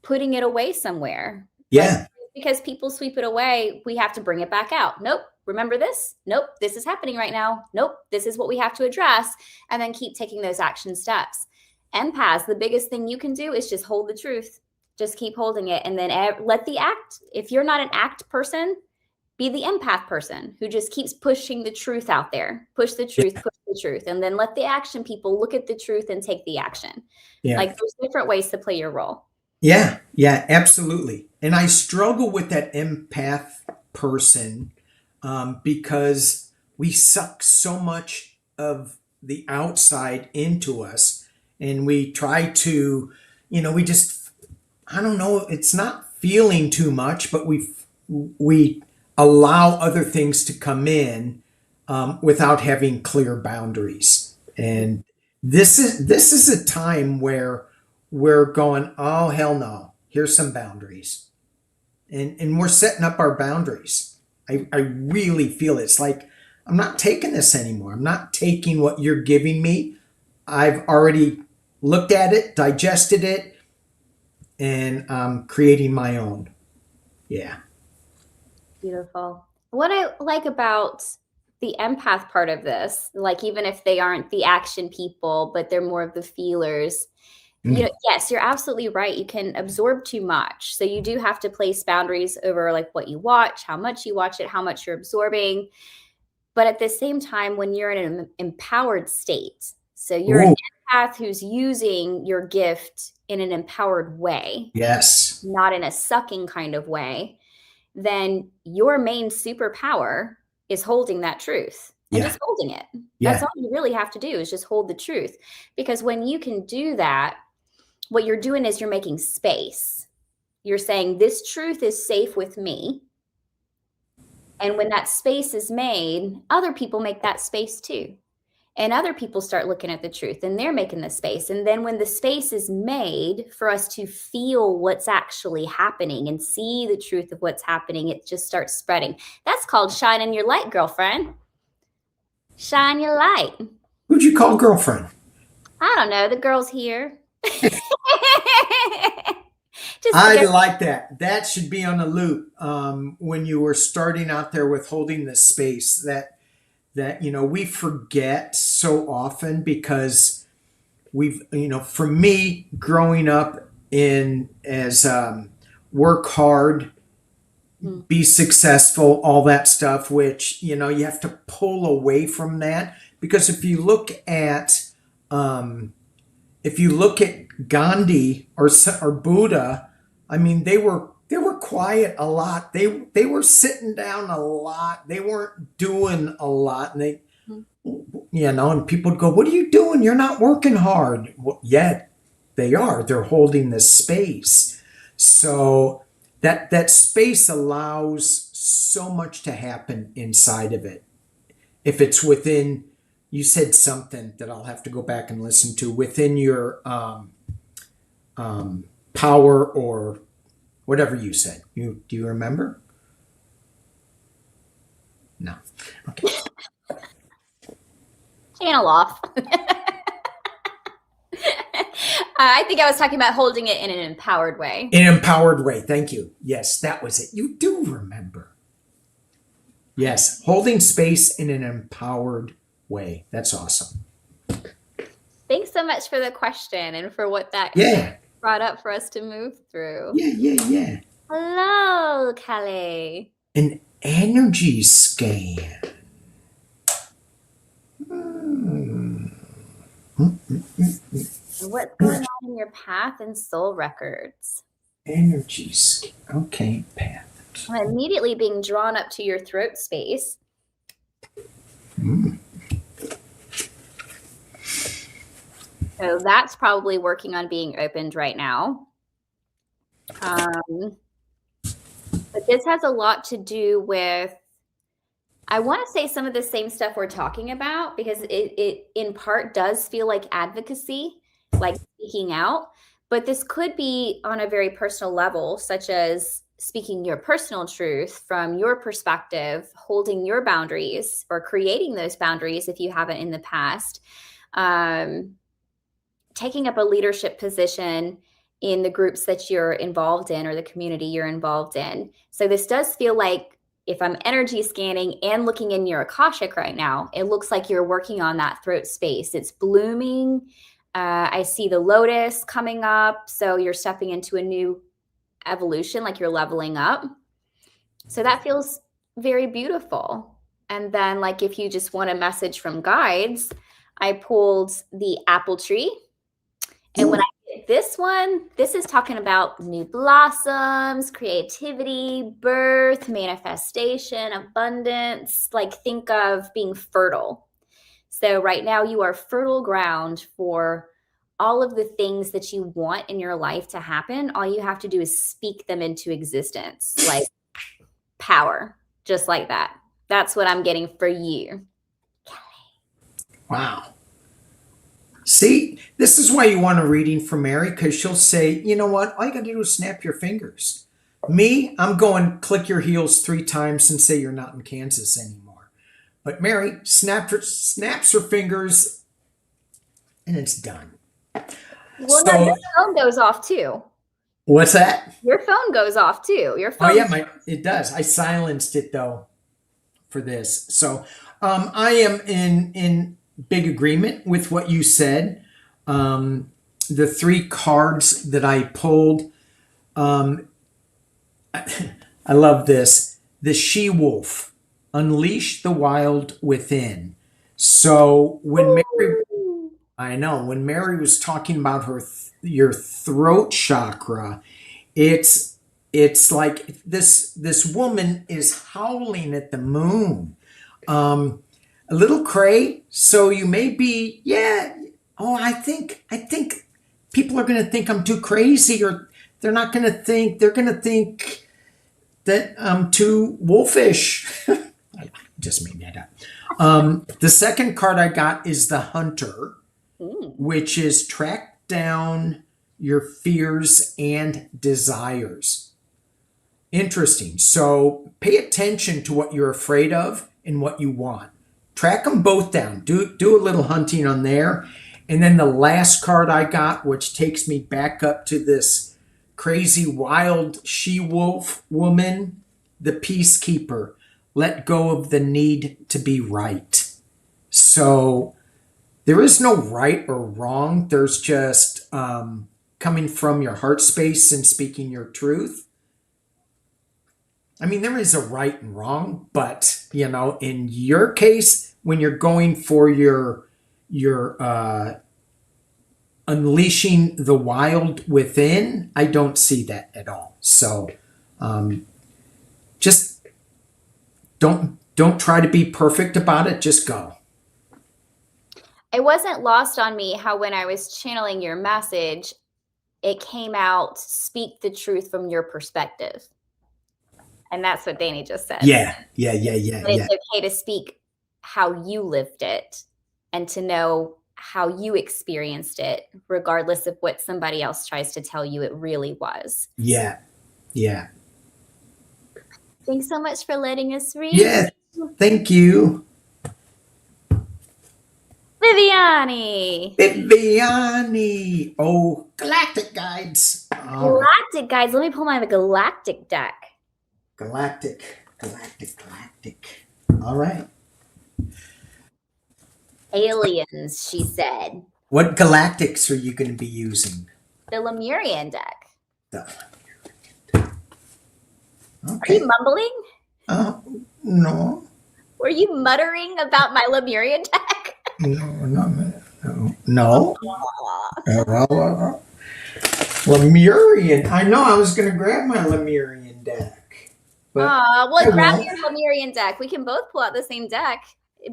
putting it away somewhere. Yeah. Like, because people sweep it away, we have to bring it back out. Nope. Remember this? Nope. This is happening right now. Nope. This is what we have to address. And then keep taking those action steps. Empaths, the biggest thing you can do is just hold the truth. Just keep holding it. And then let the act, if you're not an act person, be the empath person who just keeps pushing the truth out there. Push the truth, push the truth. And then let the action people look at the truth and take the action. Yeah. Like there's different ways to play your role. Yeah. Yeah, absolutely. And I struggle with that empath person because we suck so much of the outside into us. and we try to, we just, I don't know, it's not feeling too much, but we allow other things to come in without having clear boundaries. And this is a time where we're going, oh hell no, here's some boundaries, and we're setting up our boundaries. I really feel it's like I'm not taking this anymore. I'm not taking what you're giving me. I've already looked at it, digested it, and I'm creating my own. Yeah. Beautiful. What I like about the empath part of this, like even if they aren't the action people, but they're more of the feelers, Mm. yes, you're absolutely right. You can absorb too much. So you do have to place boundaries over like what you watch, how much you watch it, how much you're absorbing. But at the same time, when you're in an empowered state, so you're an Ooh, empath who's using your gift in an empowered way, yes. not in a sucking kind of way, then your main superpower is holding that truth and Yeah. just holding it. That's Yeah. all you really have to do is just hold the truth. Because when you can do that, what you're doing is you're making space. You're saying, this truth is safe with me. And when that space is made, other people make that space too. And other people start looking at the truth and they're making the space. And then when the space is made for us to feel what's actually happening and see the truth of what's happening, it just starts spreading. That's called shining your light, girlfriend. Shine your light. Who'd you call girlfriend? I don't know. The girl's here. Just I forget. like that. That should be on a loop. When you were starting out there with holding the space, that we forget so often because we've, for me growing up in as work hard, Mm, be successful, all that stuff, which you have to pull away from that, because um, if you look at Gandhi or Buddha, I mean they were quiet a lot. They were sitting down a lot. They weren't doing a lot, and mm. and people would go, "What are you doing? You're not working hard." Well, yet they are. They're holding this space. So that space allows so much to happen inside of it. If it's within, you said something that I'll have to go back and listen to, within your power, or whatever you said. Do you remember? No. Okay. Channel off. I think I was talking about holding it in an empowered way. In an empowered way. Thank you. Yes, that was it. You do remember. Yes, holding space in an empowered way. That's awesome. Thanks so much for the question and for what that Yeah. brought up for us to move through. Yeah, yeah, yeah. Hello, Kelly. An energy scan. Hmm. What's going on in your path and soul records? Energy scan. Okay, path. I'm immediately being drawn up to your throat space. Mm. So that's probably working on being opened right now. But this has a lot to do with, I want to say some of the same stuff we're talking about, because it in part does feel like advocacy, like speaking out. But this could be on a very personal level, such as speaking your personal truth from your perspective, holding your boundaries or creating those boundaries if you haven't in the past, taking up a leadership position in the groups that you're involved in or the community you're involved in. So this does feel like, if I'm energy scanning and looking in your Akashic right now, it looks like you're working on that throat space. It's blooming. I see the lotus coming up. So you're stepping into a new evolution, like you're leveling up. So that feels very beautiful. And then, like, if you just want a message from guides, I pulled the apple tree. And when I get this one, this is talking about new blossoms, creativity, birth, manifestation, abundance. Like, think of being fertile. So right now you are fertile ground for all of the things that you want in your life to happen, all you have to do is speak them into existence, like power, just like that. That's what I'm getting for you. Wow. See, this is why you want a reading from Mary, because she'll say, you know what? All you got to do is snap your fingers. Me, I'm going click your heels 3 times and say you're not in Kansas anymore. But Mary snaps her fingers and it's done. Well, no, your phone goes off too. What's that? Your phone goes off too. Your phone. Oh yeah, it does. I silenced it though for this. So I am in big agreement with what you said. The 3 cards that I pulled, I love this. The she-wolf, unleash the wild within. So when when Mary was talking about your throat chakra, it's like this woman is howling at the moon. A little cray, so you may be, yeah. Oh, I think people are going to think I'm too crazy, or they're not going to think. They're going to think that I'm too wolfish. I just made that up. The second card I got is the Hunter, which is track down your fears and desires. Interesting. So pay attention to what you're afraid of and what you want. Track them both down. Do a little hunting on there. And then the last card I got, which takes me back up to this crazy wild she-wolf woman, the peacekeeper. Let go of the need to be right. So there is no right or wrong. There's just coming from your heart space and speaking your truth. I mean, there is a right and wrong, but in your case, when you're going for your unleashing the wild within, I don't see that at all. So, just don't try to be perfect about it. Just go. It wasn't lost on me how when I was channeling your message, it came out, speak the truth from your perspective. And that's what Danny just said. Yeah. It's okay to speak how you lived it and to know how you experienced it, regardless of what somebody else tries to tell you it really was. Yeah. Thanks so much for letting us read. Yeah. Thank you. Viviani. Oh, Galactic Guides. Galactic Guides. Let me pull my Galactic deck. Galactic. All right. Aliens, she said. What galactics are you going to be using? The Lemurian deck. Okay. Are you mumbling? No. Were you muttering about my Lemurian deck? No. Lemurian. I know. I was going to grab my Lemurian deck. Well, grab your Lemurian deck. We can both pull out the same deck.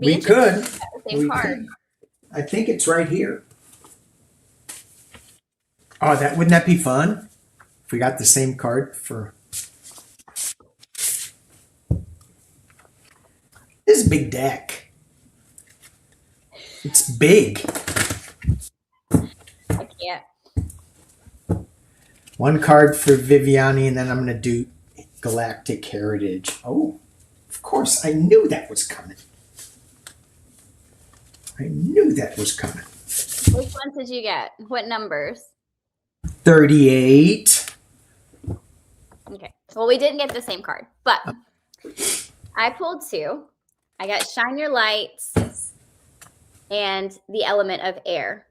We could. The same card. I think it's right here. Oh, wouldn't that be fun? If we got the same card for. This is a big deck. It's big. I can't. One card for Viviani, and then I'm going to do Galactic Heritage. Oh, of course. I knew that was coming. Which ones did you get? What numbers? 38. Okay. Well, we didn't get the same card, but I pulled 2. I got Shine Your Lights and the element of air.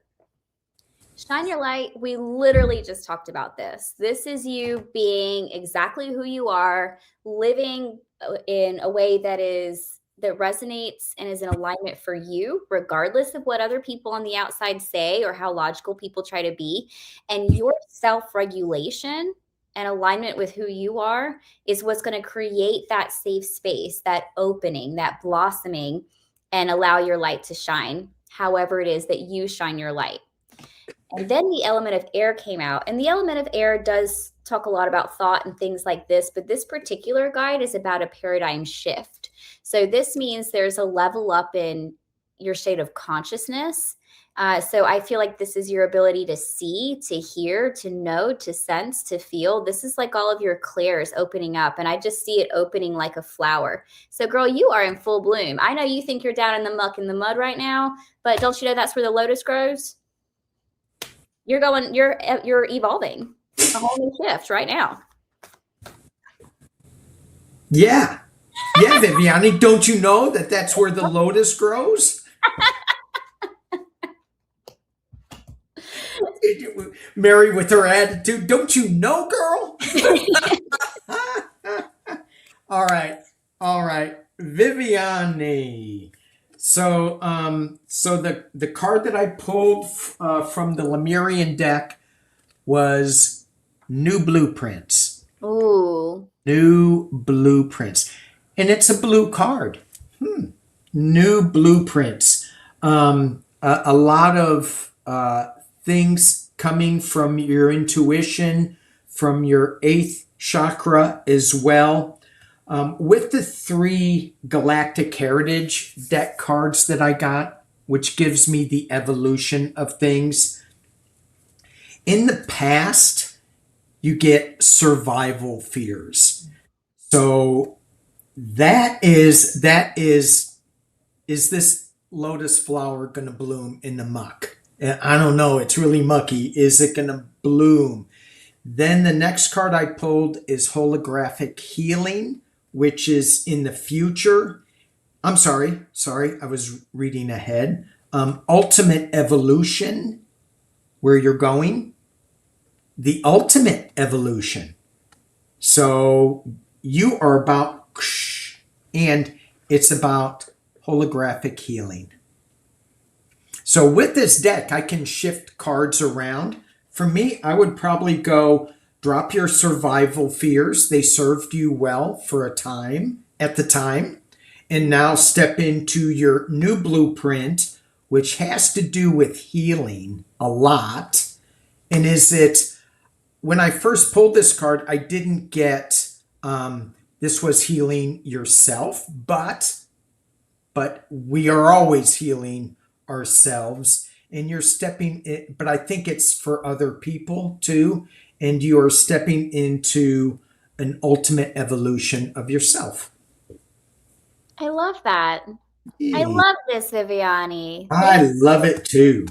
Shine Your Light, we literally just talked about this. This is you being exactly who you are, living in a way that resonates and is in alignment for you, regardless of what other people on the outside say or how logical people try to be. And your self-regulation and alignment with who you are is what's going to create that safe space, that opening, that blossoming, and allow your light to shine however it is that you shine your light. And then the element of air came out. And the element of air does talk a lot about thought and things like this, but this particular guide is about a paradigm shift. So this means there's a level up in your state of consciousness. So I feel like this is your ability to see, to hear, to know, to sense, to feel. This is like all of your clairs opening up. And I just see it opening like a flower. So girl, you are in full bloom. I know you think you're down in the muck and the mud right now, but don't you know that's where the lotus grows? You're evolving a whole new shift right now. Yeah. Yeah, Viviani, don't you know that that's where the lotus grows? Mary with her attitude, don't you know, girl? All right. All right. Viviani. So the card that I pulled from the Lemurian deck was New Blueprints. Ooh. New Blueprints. And it's a blue card. New Blueprints. A lot of things coming from your intuition, from your eighth chakra as well. With the 3 Galactic Heritage deck cards that I got, which gives me the evolution of things. In the past, you get survival fears. So that is this lotus flower going to bloom in the muck? I don't know. It's really mucky. Is it going to bloom? Then the next card I pulled is Holographic Healing, which is in the future. I'm sorry, I was reading ahead. Ultimate Evolution, where you're going. The ultimate evolution. So you are about, and it's about holographic healing. So with this deck, I can shift cards around. For me, I would probably go drop your survival fears. They served you well for a time, at the time. And now step into your new blueprint, which has to do with healing a lot. And when I first pulled this card, I didn't get this was healing yourself, but we are always healing ourselves, and you're stepping in, but I think it's for other people too, and you are stepping into an ultimate evolution of yourself. I love that. I love this, Viviani. I love it too.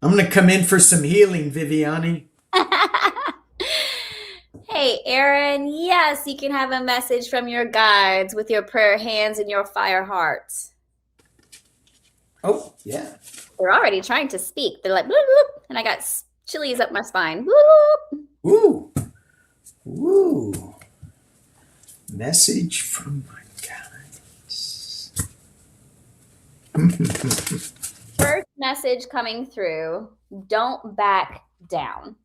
I'm going to come in for some healing, Viviani. Hey, Aaron. Yes, you can have a message from your guides with your prayer hands and your fire hearts. Oh, yeah. They're already trying to speak. They're like, bloop, bloop, and I got chilies up my spine. Bloop. Ooh. Ooh. Message from my guides. First message coming through, don't back down.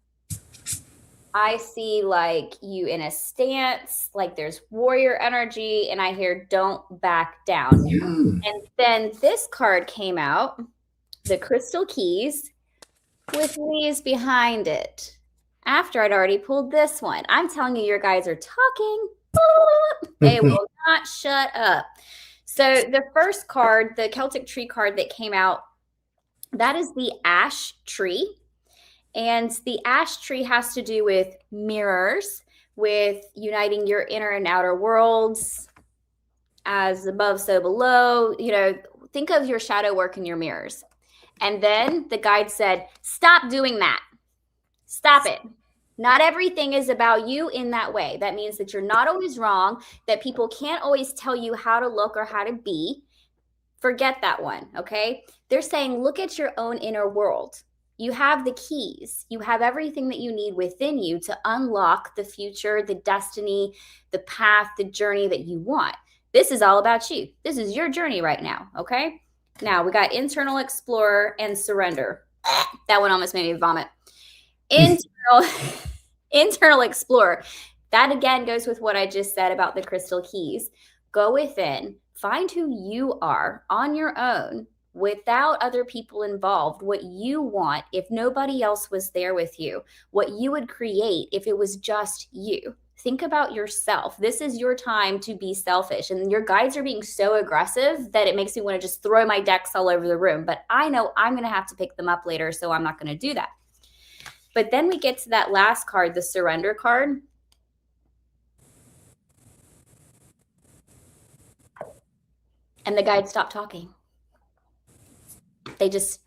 I see like you in a stance, like there's warrior energy, and I hear don't back down. And then this card came out, the Crystal Keys, with leaves behind it. After I'd already pulled this one. I'm telling you, your guys are talking. They will not shut up. So the first card, the Celtic tree card that came out, that is the ash tree. And the ash tree has to do with mirrors, with uniting your inner and outer worlds, as above, so below. You know, think of your shadow work in your mirrors. And then the guide said, stop doing that. Stop it. Not everything is about you in that way. That means that you're not always wrong, that people can't always tell you how to look or how to be. Forget that one, okay? They're saying, look at your own inner world. You have the keys. You have everything that you need within you to unlock the future, the destiny, the path, the journey that you want. This is all about you. This is your journey right now, okay? Now, we got internal explorer and surrender. That one almost made me vomit. Internal explorer. That again goes with what I just said about the crystal keys. Go within, find who you are on your own, without other people involved, what you want if nobody else was there with you, what you would create if it was just you. Think about yourself. This is your time to be selfish. And your guides are being so aggressive that it makes me want to just throw my decks all over the room. But I know I'm going to have to pick them up later, so I'm not going to do that. But then we get to that last card, the surrender card. And the guides stop talking. They just,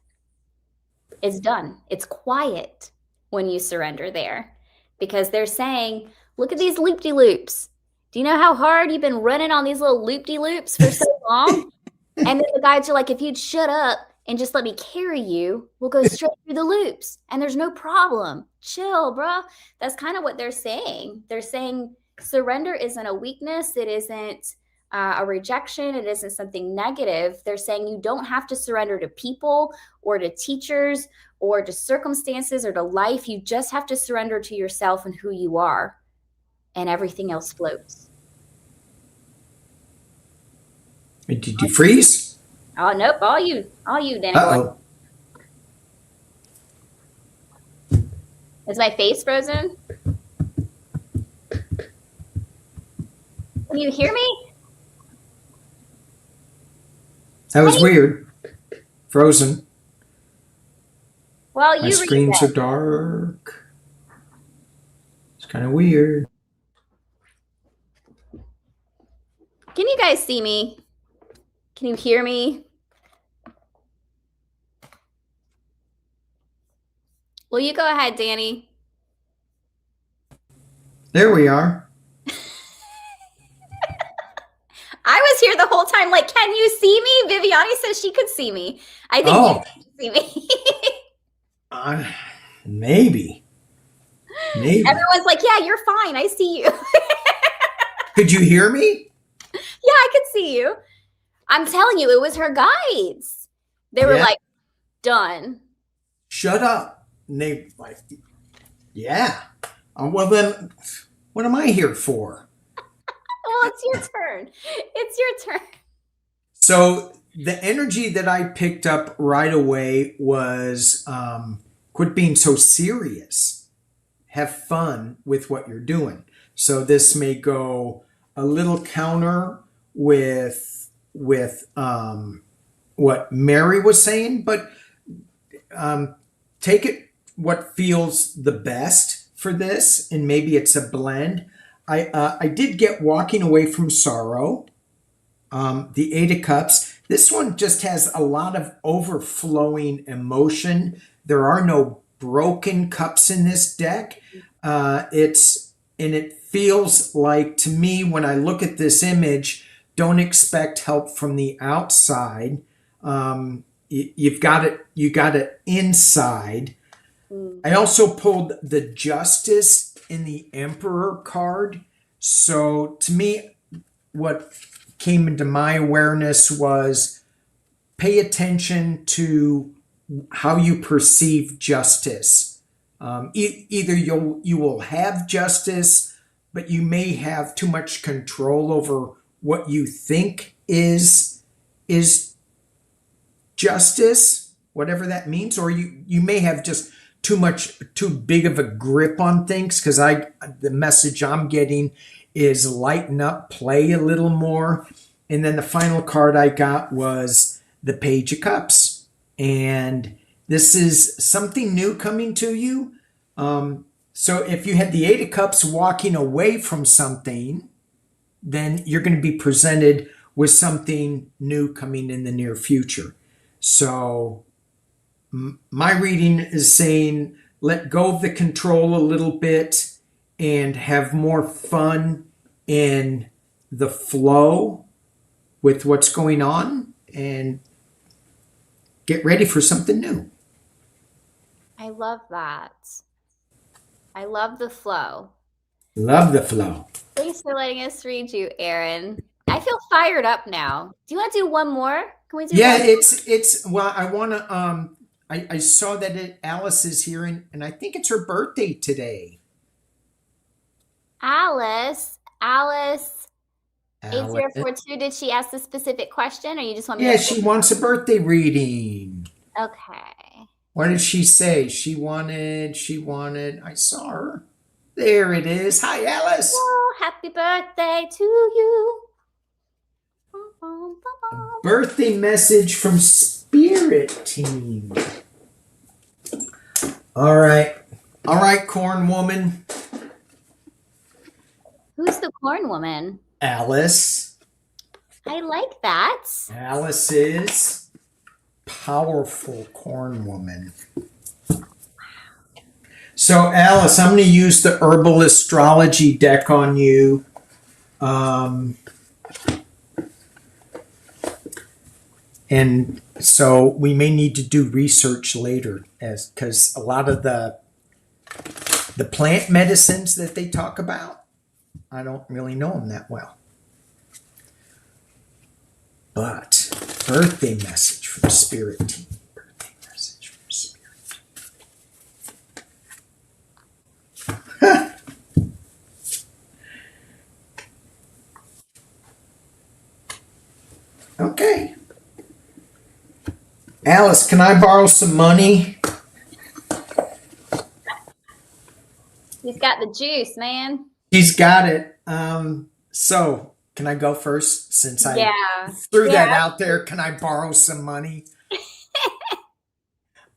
it's done. It's quiet when you surrender there because they're saying, look at these loop-de-loops. Do you know how hard you've been running on these little loop-de-loops for so long? And then the guides are like, if you'd shut up and just let me carry you, we'll go straight through the loops and there's no problem. Chill, bro. That's kind of what they're saying. They're saying surrender isn't a weakness. It isn't a rejection. It isn't something negative. They're saying you don't have to surrender to people or to teachers or to circumstances or to life. You just have to surrender to yourself and who you are, and everything else floats. Did you freeze? Oh, nope. All you, Danny. Uh-oh. Is my face frozen? Can you hear me? That was weird. Frozen. Well, My you screens read are dark. It's kind of weird. Can you guys see me? Can you hear me? Well, you go ahead, Danny. There we are. I was here the whole time. Like, can you see me? Viviani says she could see me. I think you can see me. Maybe. Everyone's like, yeah, you're fine. I see you. Could you hear me? Yeah, I could see you. I'm telling you, it was her guides. They were like, done. Shut up. And they like, yeah. Well, then, what am I here for? Well, it's your turn. It's your turn. So the energy that I picked up right away was quit being so serious. Have fun with what you're doing. So this may go a little counter with what Mary was saying, but take it what feels the best for this, and maybe it's a blend. I did get walking away from sorrow. The Eight of Cups. This one just has a lot of overflowing emotion. There are no broken cups in this deck. It feels like to me when I look at this image, don't expect help from the outside. You've got it. You got it inside. I also pulled the Justice in the Emperor card. So to me, what came into my awareness was pay attention to how you perceive justice. Either you will have justice, but you may have too much control over what you think is justice, whatever that means, or you may have just too big of a grip on things, because the message I'm getting is lighten up, play a little more. And then the final card I got was the Page of Cups. And this is something new coming to you. So if you had the Eight of Cups walking away from something, then you're going to be presented with something new coming in the near future. So my reading is saying let go of the control a little bit and have more fun in the flow with what's going on and get ready for something new. I love that. I love the flow. Love the flow. Thanks for letting us read you, Aaron. I feel fired up now. Do you want to do one more? Can we do Yeah, one? it's well, I want to I saw that Alice is here, and I think it's her birthday today. Alice. Alice. 8042, did she ask a specific question or you just want me to Yeah, pull she it wants a birthday reading. up? Okay. What did she say? She wanted, I saw her. There it is. Hi, Alice. Oh, happy birthday to you. Birthday message from Spirit Team. All right. All right, Corn Woman. Who's the corn woman? Alice. I like that. Alice is powerful Corn Woman. So, Alice, I'm going to use the herbal astrology deck on you. And so we may need to do research later, as because a lot of the plant medicines that they talk about, I don't really know them that well. But birthday message from Spirit Team. Birthday message from Spirit Team. Okay. Alice, can I borrow some money? He's got the juice, man. He's got it. So can I go first since I Yeah. threw Yeah. that out there? Can I borrow some money?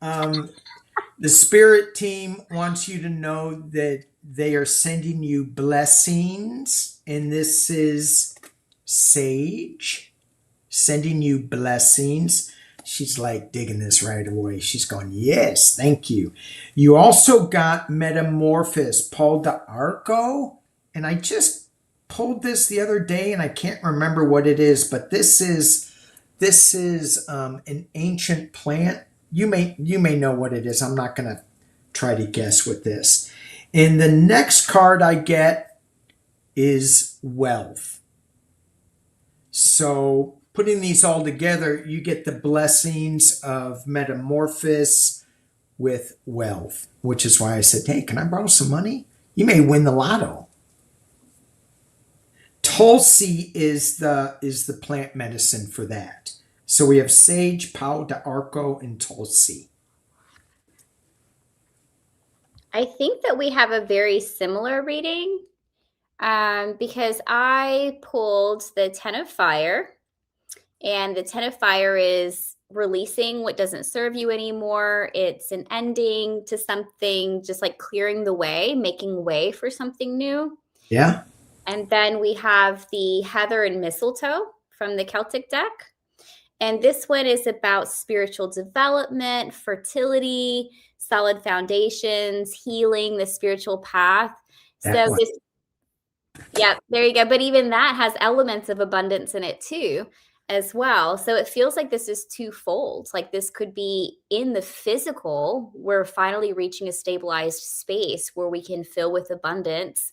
The Spirit Team wants you to know that they are sending you blessings, and this is Sage sending you blessings. She's like digging this right away. She's going, yes, thank you. You also got Metamorphosis, Paul d'Arco, and I just pulled this the other day, and I can't remember what it is, but this is an ancient plant. You may know what it is. I'm not going to try to guess with this. And the next card I get is Wealth. So putting these all together, you get the blessings of Metamorphosis with Wealth, which is why I said, hey, can I borrow some money? You may win the lotto. Tulsi is the plant medicine for that. So we have Sage, Pau d'Arco, and Tulsi. I think that we have a very similar reading because I pulled the Ten of Fire, and the Ten of Fire is releasing what doesn't serve you anymore. It's an ending to something, just like clearing the way, making way for something new. Yeah. And then we have the Heather and Mistletoe from the Celtic deck. And this one is about spiritual development, fertility, solid foundations, healing, the spiritual path. That So one. this, yeah, there you go. But even that has elements of abundance in it too, as well. So it feels like this is twofold. Like this could be in the physical, we're finally reaching a stabilized space where we can fill with abundance.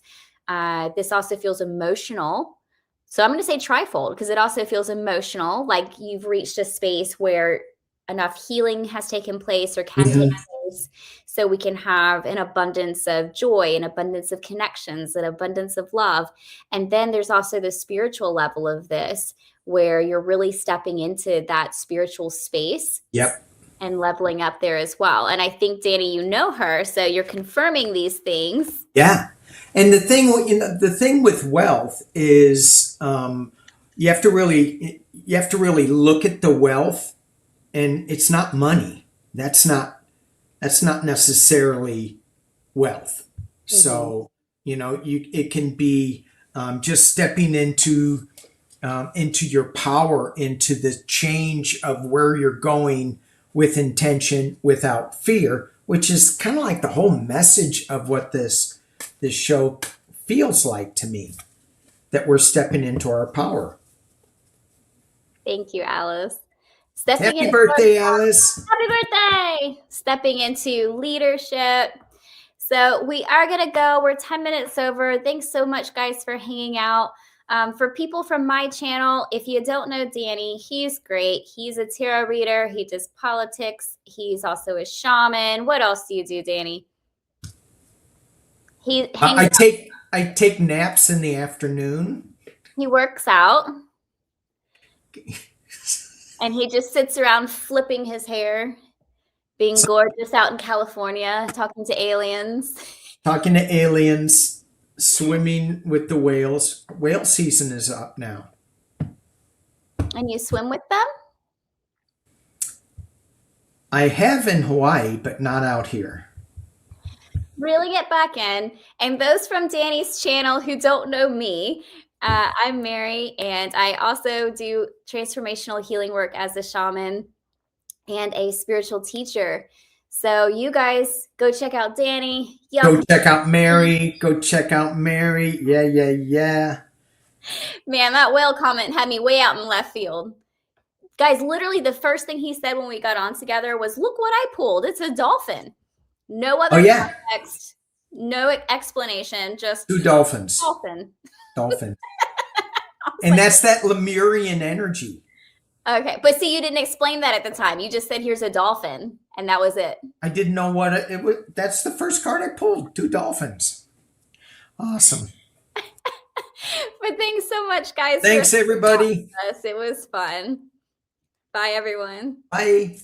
This also feels emotional. So I'm going to say trifold because it also feels emotional, like you've reached a space where enough healing has taken place or can take place, so we can have an abundance of joy, an abundance of connections, an abundance of love. And then there's also the spiritual level of this, where you're really stepping into that spiritual space. Yep. And leveling up there as well. And I think, Danny, you know her, so you're confirming these things. Yeah. And the thing with wealth is you have to really look at the wealth, and it's not money. That's not necessarily wealth. Mm-hmm. So it can be just stepping into your power, into the change of where you're going with intention, without fear, which is kind of like the whole message of what this show feels like to me, that we're stepping into our power. Thank you, Alice. Happy birthday, Alice. Happy birthday. Stepping into leadership. So we are going to go. We're 10 minutes over. Thanks so much, guys, for hanging out. For people from my channel, if you don't know Danny, he's great. He's a tarot reader. He does politics. He's also a shaman. What else do you do, Danny? I take naps in the afternoon. He works out and he just sits around flipping his hair, being gorgeous out in California, talking to aliens. Talking to aliens, swimming with the whales. Whale season is up now. And you swim with them? I have in Hawaii, but not out here. Really get back in. And those from Danny's channel who don't know me, I'm Mary, and I also do transformational healing work as a shaman and a spiritual teacher. So you guys go check out Danny. Go check out Mary. Go check out Mary. Yeah, yeah, yeah. Man, that whale comment had me way out in left field. Guys, literally the first thing he said when we got on together was, look what I pulled. It's a dolphin. No other context, no explanation, just 2 dolphins. dolphin. Dolphin. And that's that Lemurian energy. Okay, but see, you didn't explain that at the time. You just said, here's a dolphin, and that was it. I didn't know what it was. That's the first card I pulled, 2 dolphins. Awesome. But thanks so much, guys. Thanks, everybody. It was fun. Bye, everyone. Bye.